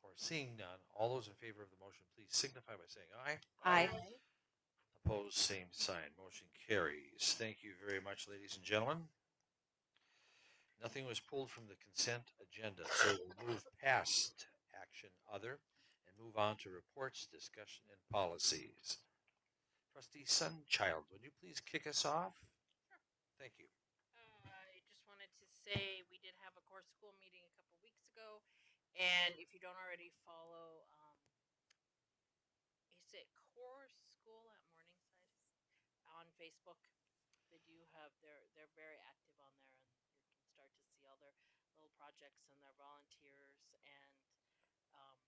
[SPEAKER 1] or seeing none, all those in favor of the motion, please signify by saying aye.
[SPEAKER 4] Aye.
[SPEAKER 1] Opposed, same sign. Motion carries. Thank you very much, ladies and gentlemen. Nothing was pulled from the consent agenda, so we'll move past action other and move on to reports, discussion, and policies. Trustee Sunchild, would you please kick us off?
[SPEAKER 16] Sure.
[SPEAKER 1] Thank you.
[SPEAKER 16] I just wanted to say we did have a core school meeting a couple weeks ago, and if you don't already follow, is it Core School at Morningside on Facebook? They do have they're very active on there, and you can start to see all their little projects and their volunteers, and um,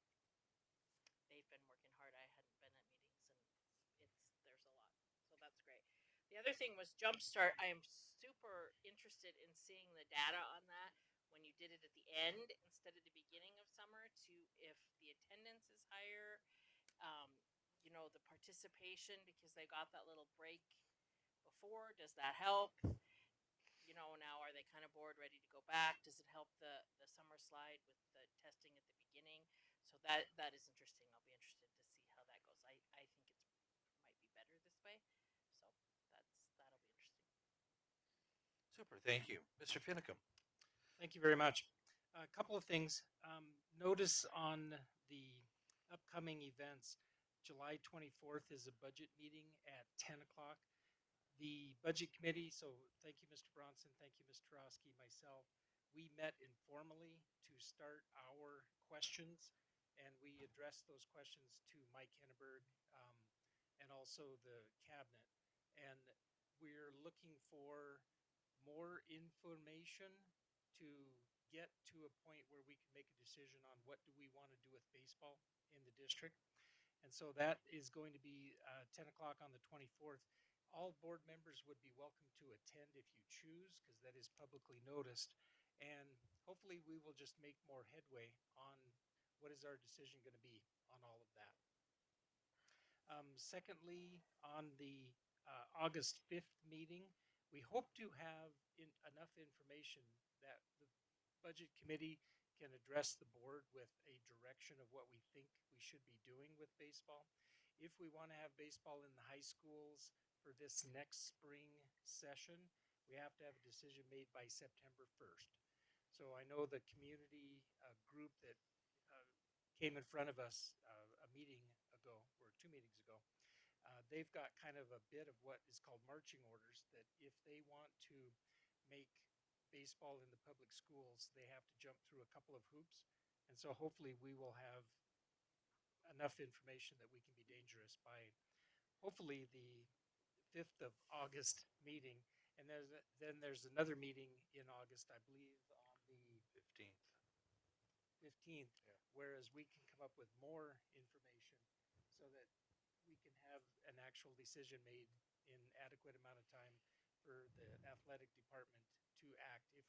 [SPEAKER 16] they've been working hard. I hadn't been at meetings, and there's a lot, so that's great. The other thing was Jumpstart. I am super interested in seeing the data on that when you did it at the end instead of the beginning of summer, to if the attendance is higher, um, the participation, because they got that little break before. Does that help? Now are they kind of bored, ready to go back? Does it help the summer slide with the testing at the beginning? So that is interesting. I'll be interested to see how that goes. I think might be better this way. So that'll be interesting.
[SPEAKER 1] Super, thank you. Mr. Finicum.
[SPEAKER 3] Thank you very much. A couple of things. Notice on the upcoming events, July 24th is a budget meeting at 10 o'clock. The budget committee, so thank you, Mr. Bronson, thank you, Ms. Tarowski, myself. We met informally to start our questions, and we addressed those questions to Mike Henneberg and also the cabinet. And we're looking for more information to get to a point where we can make a decision on what do we want to do with baseball in the district. And so that is going to be 10 o'clock on the 24th. All board members would be welcome to attend if you choose, because that is publicly noticed. And hopefully we will just make more headway on what is our decision going to be on all of that. Secondly, on the August 5th meeting, we hope to have enough information that the budget committee can address the board with a direction of what we think we should be doing with baseball. If we want to have baseball in the high schools for this next spring session, we have to have a decision made by September 1st. So I know the community group that came in front of us a meeting ago, or 2 meetings ago, they've got kind of a bit of what is called marching orders, that if they want to make baseball in the public schools, they have to jump through a couple of hoops. And so hopefully we will have enough information that we can be dangerous by hopefully the 5th of August meeting. And then there's another meeting in August, I believe, on the
[SPEAKER 1] 15th.
[SPEAKER 3] 15th, whereas we can come up with more information so that we can have an actual decision made in adequate amount of time for the athletic department to act if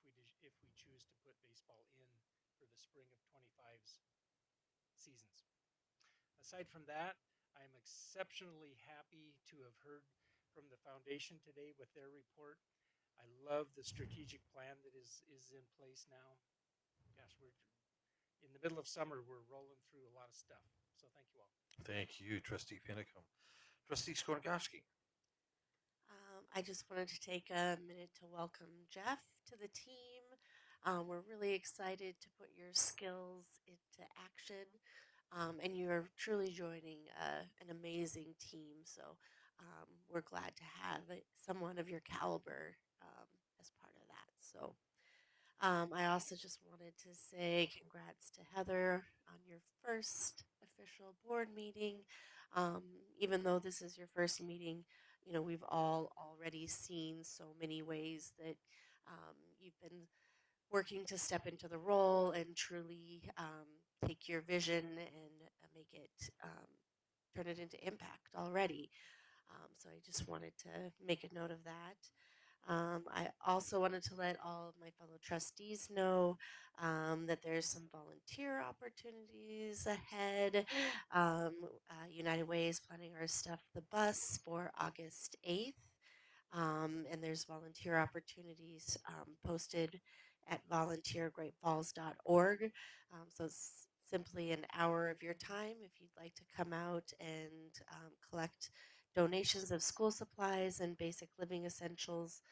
[SPEAKER 3] we choose to put baseball in for the spring of 25's seasons. Aside from that, I am exceptionally happy to have heard from the foundation today with their report. I love the strategic plan that is in place now. Gosh, we're in the middle of summer. We're rolling through a lot of stuff. So thank you all.
[SPEAKER 1] Thank you, Trustee Finicum. Trustee Skornagowski.
[SPEAKER 14] I just wanted to take a minute to welcome Jeff to the team. We're really excited to put your skills into action, and you are truly joining an amazing team. So we're glad to have someone of your caliber as part of that. So I also just wanted to say congrats to Heather on your first official board meeting. Um, Even though this is your first meeting, you know, we've all already seen so many ways that you've been working to step into the role and truly take your vision and make it turn it into impact already. So I just wanted to make a note of that. I also wanted to let all of my fellow trustees know that there's some volunteer opportunities ahead. United Way is planning our Stuff the Bus for August 8th. And there's volunteer opportunities posted at volunteergreatfalls.org. So it's simply an hour of your time if you'd like to come out and collect donations of school supplies and basic living essentials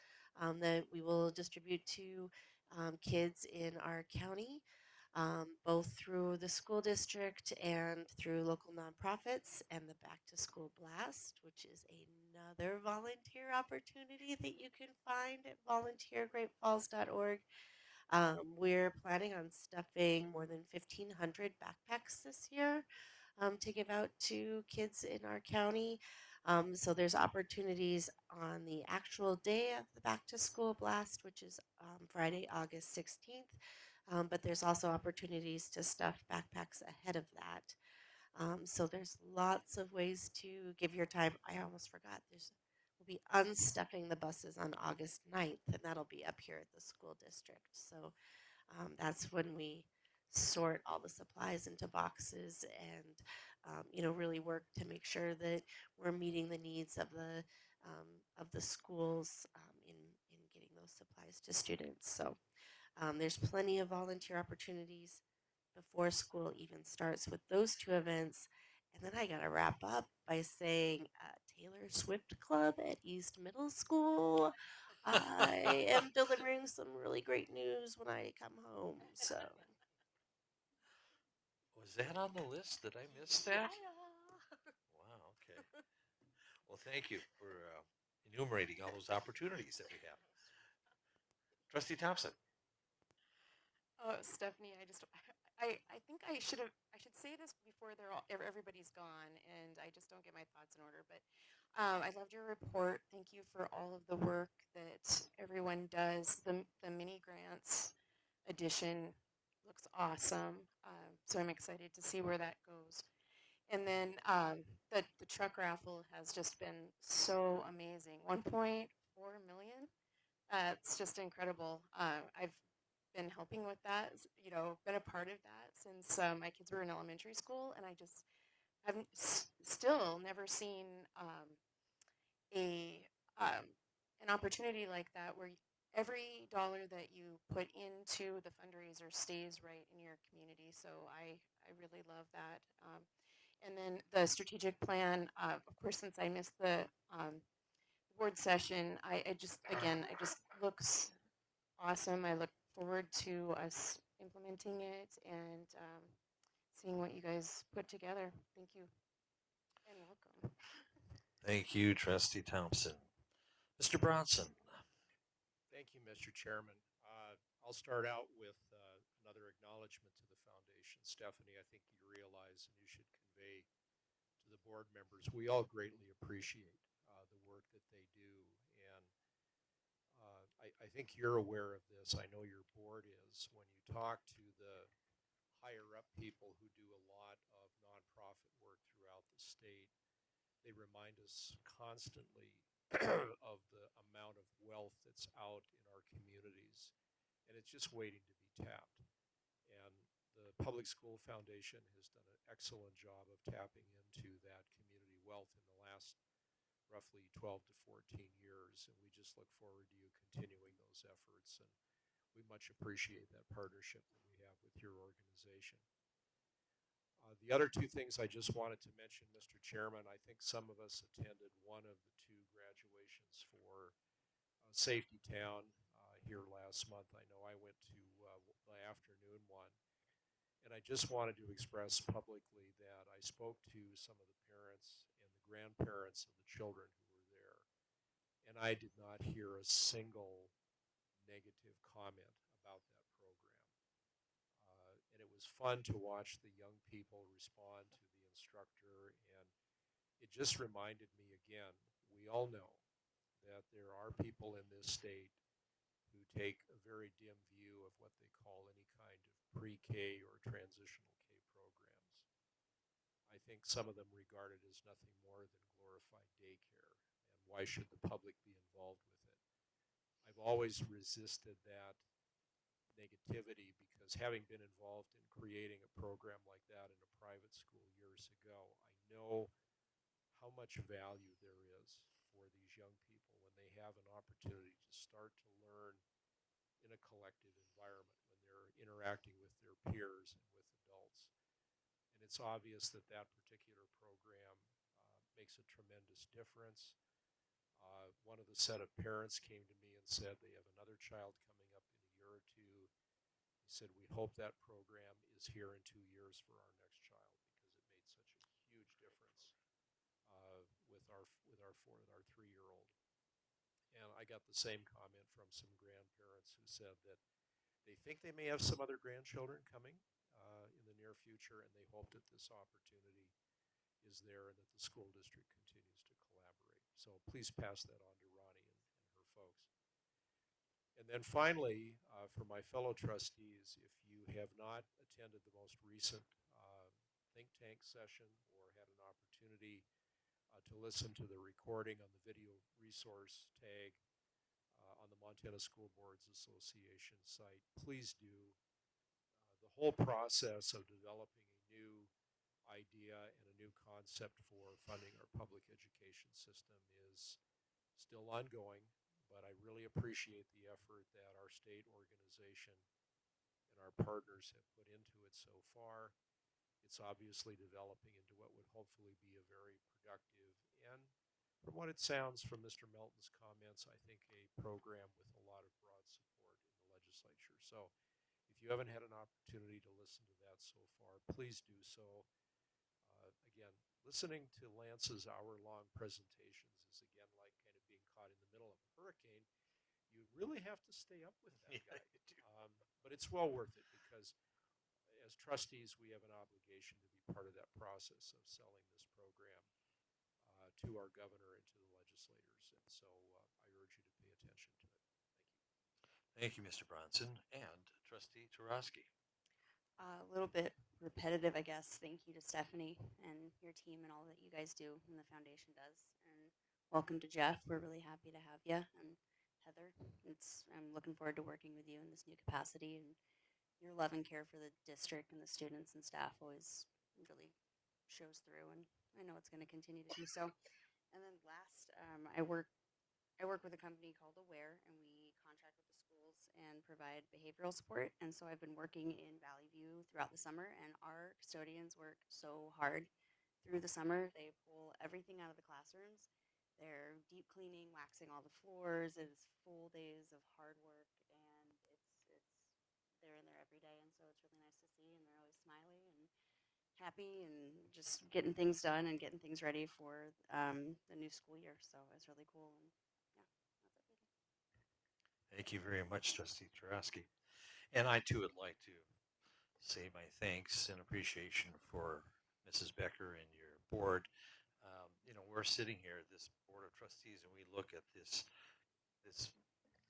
[SPEAKER 14] that we will distribute to kids in our county, both through the school district and through local nonprofits, and the Back to School Blast, which is another volunteer opportunity that you can find at volunteergreatfalls.org. We're planning on stuffing more than 1,500 backpacks this year to give out to kids in our county. So there's opportunities on the actual day of the Back to School Blast, which is Friday, August 16th. But there's also opportunities to stuff backpacks ahead of that. So there's lots of ways to give your time. I almost forgot. We'll be unstuffing the buses on August 9th, and that'll be up here at the school district. So that's when we sort all the supplies into boxes and you know, really work to make sure that we're meeting the needs of the schools in getting those supplies to students. So there's plenty of volunteer opportunities before school even starts with those two events. And then I got to wrap up by saying Taylor Swift Club at East Middle School. I am delivering some really great news when I come home. So,
[SPEAKER 1] Was that on the list? Did I miss that? Well, thank you for enumerating all those opportunities that we have. Trustee Thompson.
[SPEAKER 7] Stephanie, I think I should say this before everybody's gone, and I just don't get my thoughts in order. But I loved your report. Thank you for all of the work that everyone does. The mini grants edition looks awesome. So I'm excited to see where that goes. And then the truck raffle has just been so amazing. 1.4 million. It's just incredible. I've been helping with that, been a part of that since my kids were in elementary school, and I just haven't still never seen a an opportunity like that where every dollar that you put into the fundraiser stays right in your community. So I really love that. And then the strategic plan, of course, since I missed the board session, I just again, it just looks awesome. I look forward to us implementing it and seeing what you guys put together. Thank you and welcome.
[SPEAKER 1] Thank you, Trustee Thompson. Mr. Bronson.
[SPEAKER 12] Thank you, Mr. Chairman. I'll start out with another acknowledgement to the foundation. Stephanie, I think you realize and you should convey to the board members, we all greatly appreciate the work that they do. And I think you're aware of this. I know your board is. When you talk to the higher up people who do a lot of nonprofit work throughout the state, they remind us constantly of the amount of wealth that's out in our communities, and it's just waiting to be tapped. And the Public School Foundation has done an excellent job of tapping into that community wealth in the last roughly 12 to 14 years, and we just look forward to you continuing those efforts, and we much appreciate that partnership that we have with your organization. The other two things I just wanted to mention, Mr. Chairman, I think some of us attended one of the two graduations for Safety Town here last month. I know I went to the afternoon one, and I just wanted to express publicly that I spoke to some of the parents and the grandparents of the children who were there, and I did not hear a single negative comment about that program. And it was fun to watch the young people respond to the instructor, and it just reminded me again, we all know that there are people in this state who take a very dim view of what they call any kind of pre-K or transitional K programs. I think some of them regard it as nothing more than glorified daycare, and why should the public be involved with it? I've always resisted that negativity because having been involved in creating a program like that in a private school years ago, I know how much value there is for these young people when they have an opportunity to start to learn in a collective environment, when they're interacting with their peers and with adults. And it's obvious that that particular program makes a tremendous difference. One of the set of parents came to me and said they have another child coming up in a year or two. He said, we hope that program is here in 2 years for our next child because it made such a huge difference with our 3-year-old. And I got the same comment from some grandparents who said that they think they may have some other grandchildren coming in the near future, and they hope that this opportunity is there and that the school district continues to collaborate. So please pass that on to Ronnie and her folks. And then finally, for my fellow trustees, if you have not attended the most recent think tank session or had an opportunity to listen to the recording on the video resource tag on the Montana School Boards Association site, please do. The whole process of developing a new idea and a new concept for funding our public education system is still ongoing, but I really appreciate the effort that our state organization and our partners have put into it so far. It's obviously developing into what would hopefully be a very productive and, from what it sounds from Mr. Melton's comments, I think a program with a lot of broad support in the legislature. So if you haven't had an opportunity to listen to that so far, please do so. Again, listening to Lance's hour-long presentations is again like kind of being caught in the middle of a hurricane. You really have to stay up with that
[SPEAKER 1] Yeah,
[SPEAKER 12] guy.
[SPEAKER 1] you do.
[SPEAKER 12] But it's well worth it because as trustees, we have an obligation to be part of that process of selling this program to our governor and to the legislators. And so I urge you to pay attention to it. Thank you.
[SPEAKER 1] Thank you, Mr. Bronson and Trustee Tarosky.
[SPEAKER 4] A little bit repetitive, I guess. Thank you to Stephanie and your team and all that you guys do and the foundation does. And welcome to Jeff. We're really happy to have you. And Heather, I'm looking forward to working with you in this new capacity. And your love and care for the district and the students and staff always really shows through. And I know it's going to continue to do so. And then last, I work with a company called Aware, and we contract with the schools and provide behavioral support. And so I've been working in Valley View throughout the summer, and our custodians work so hard through the summer. They pull everything out of the classrooms. They're deep cleaning, waxing all the floors. It's full days of hard work, and they're in there every day, and so it's really nice to see. And they're always smiley and happy, and just getting things done and getting things ready for the new school year. So it's really cool. And yeah, that's it.
[SPEAKER 1] Thank you very much, Trustee Tarosky. And I too would like to say my thanks and appreciation for Mrs. Becker and your board. We're sitting here at this board of trustees, and we look at this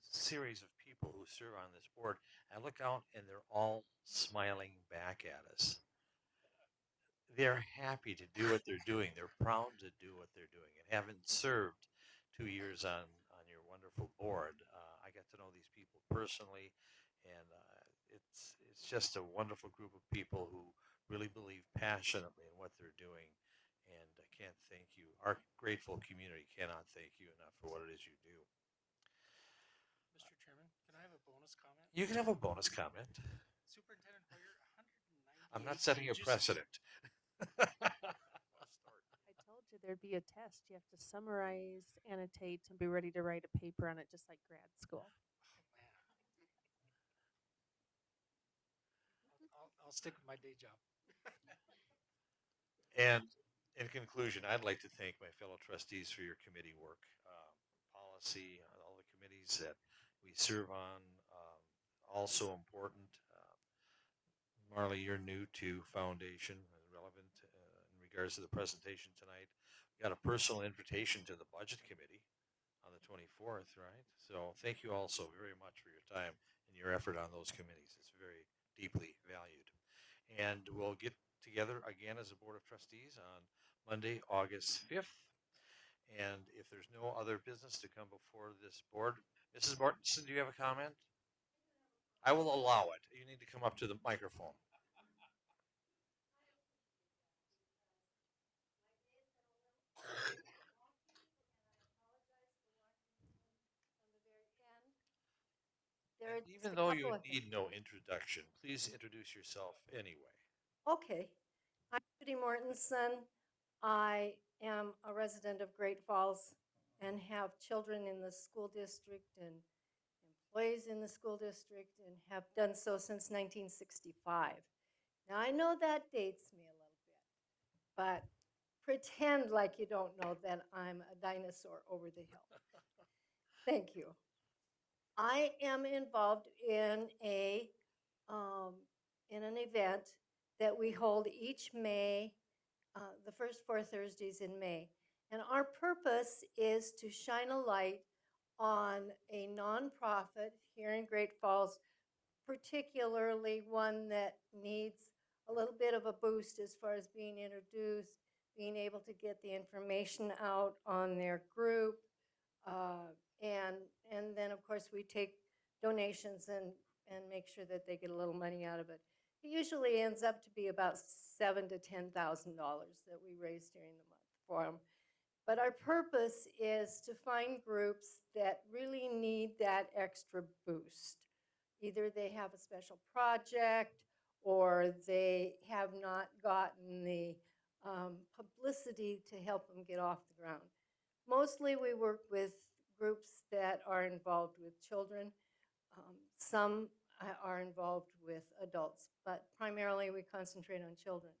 [SPEAKER 1] series of people who serve on this board. I look out, and they're all smiling back at us. They're happy to do what they're doing. They're proud to do what they're doing. And having served 2 years on your wonderful board, I got to know these people personally, and it's just a wonderful group of people who really believe passionately in what they're doing. And I can't thank you. Our grateful community cannot thank you enough for what it is you do.
[SPEAKER 3] Mr. Chairman, can I have a bonus comment?
[SPEAKER 1] You can have a bonus comment.
[SPEAKER 3] Superintendent Hoyer, 198
[SPEAKER 1] I'm not setting a
[SPEAKER 3] pages.
[SPEAKER 1] precedent.
[SPEAKER 13] I told you there'd be a test. You have to summarize, annotate, and be ready to write a paper on it, just like grad school.
[SPEAKER 3] I'll stick with my day job.
[SPEAKER 1] And in conclusion, I'd like to thank my fellow trustees for your committee work, policy, all the committees that we serve on, also important. Marley, you're new to foundation, relevant in regards to the presentation tonight. We got a personal invitation to the budget committee on the 24th, right? So thank you also very much for your time and your effort on those committees. It's very deeply valued. And we'll get together again as a board of trustees on Monday, August 5th. And if there's no other business to come before this board, Mrs. Mortensen, do you have a comment? I will allow it. You need to come up to the microphone.
[SPEAKER 9] There are
[SPEAKER 1] And
[SPEAKER 9] just
[SPEAKER 1] even
[SPEAKER 9] a
[SPEAKER 1] though
[SPEAKER 9] couple
[SPEAKER 1] you
[SPEAKER 9] of things.
[SPEAKER 1] need no introduction, please introduce yourself anyway.
[SPEAKER 17] Okay. I'm Judy Mortensen. I am a resident of Great Falls and have children in the school district and employees in the school district and have done so since 1965. Now, I know that dates me a little bit, but pretend like you don't know that I'm a dinosaur over the hill. Thank you. I am involved in an event that we hold each May, the first 4 Thursdays in May. And our purpose is to shine a light on a nonprofit here in Great Falls, particularly one that needs a little bit of a boost as far as being introduced, being able to get the information out on their group, uh, and and then of course we take donations and make sure that they get a little money out of it. It usually ends up to be about $7,000 to $10,000 that we raise during the month for them. But our purpose is to find groups that really need that extra boost. Either they have a special project or they have not gotten the publicity to help them get off the ground. Mostly we work with groups that are involved with children. Some are involved with adults, but primarily we concentrate on children.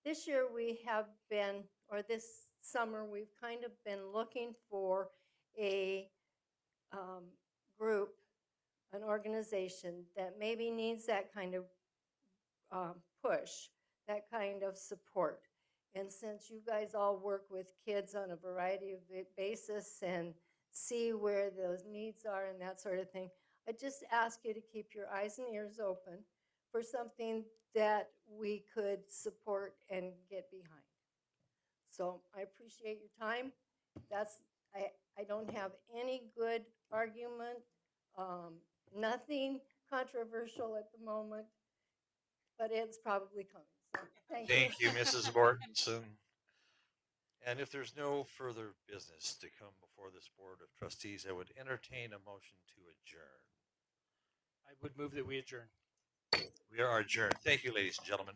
[SPEAKER 17] This year we have been or this summer, we've kind of been looking for a group, an organization that maybe needs that kind of push, that kind of support. And since you guys all work with kids on a variety of basis and see where those needs are and that sort of thing, I just ask you to keep your eyes and ears open for something that we could support and get behind. So I appreciate your time. That's, I don't have any good argument, nothing controversial at the moment, but it's probably coming. So thank you.
[SPEAKER 1] Thank you, Mrs. Mortensen. And if there's no further business to come before this Board of Trustees, I would entertain a motion to adjourn.
[SPEAKER 3] I would move that we adjourn.
[SPEAKER 1] We are adjourned. Thank you, ladies and gentlemen.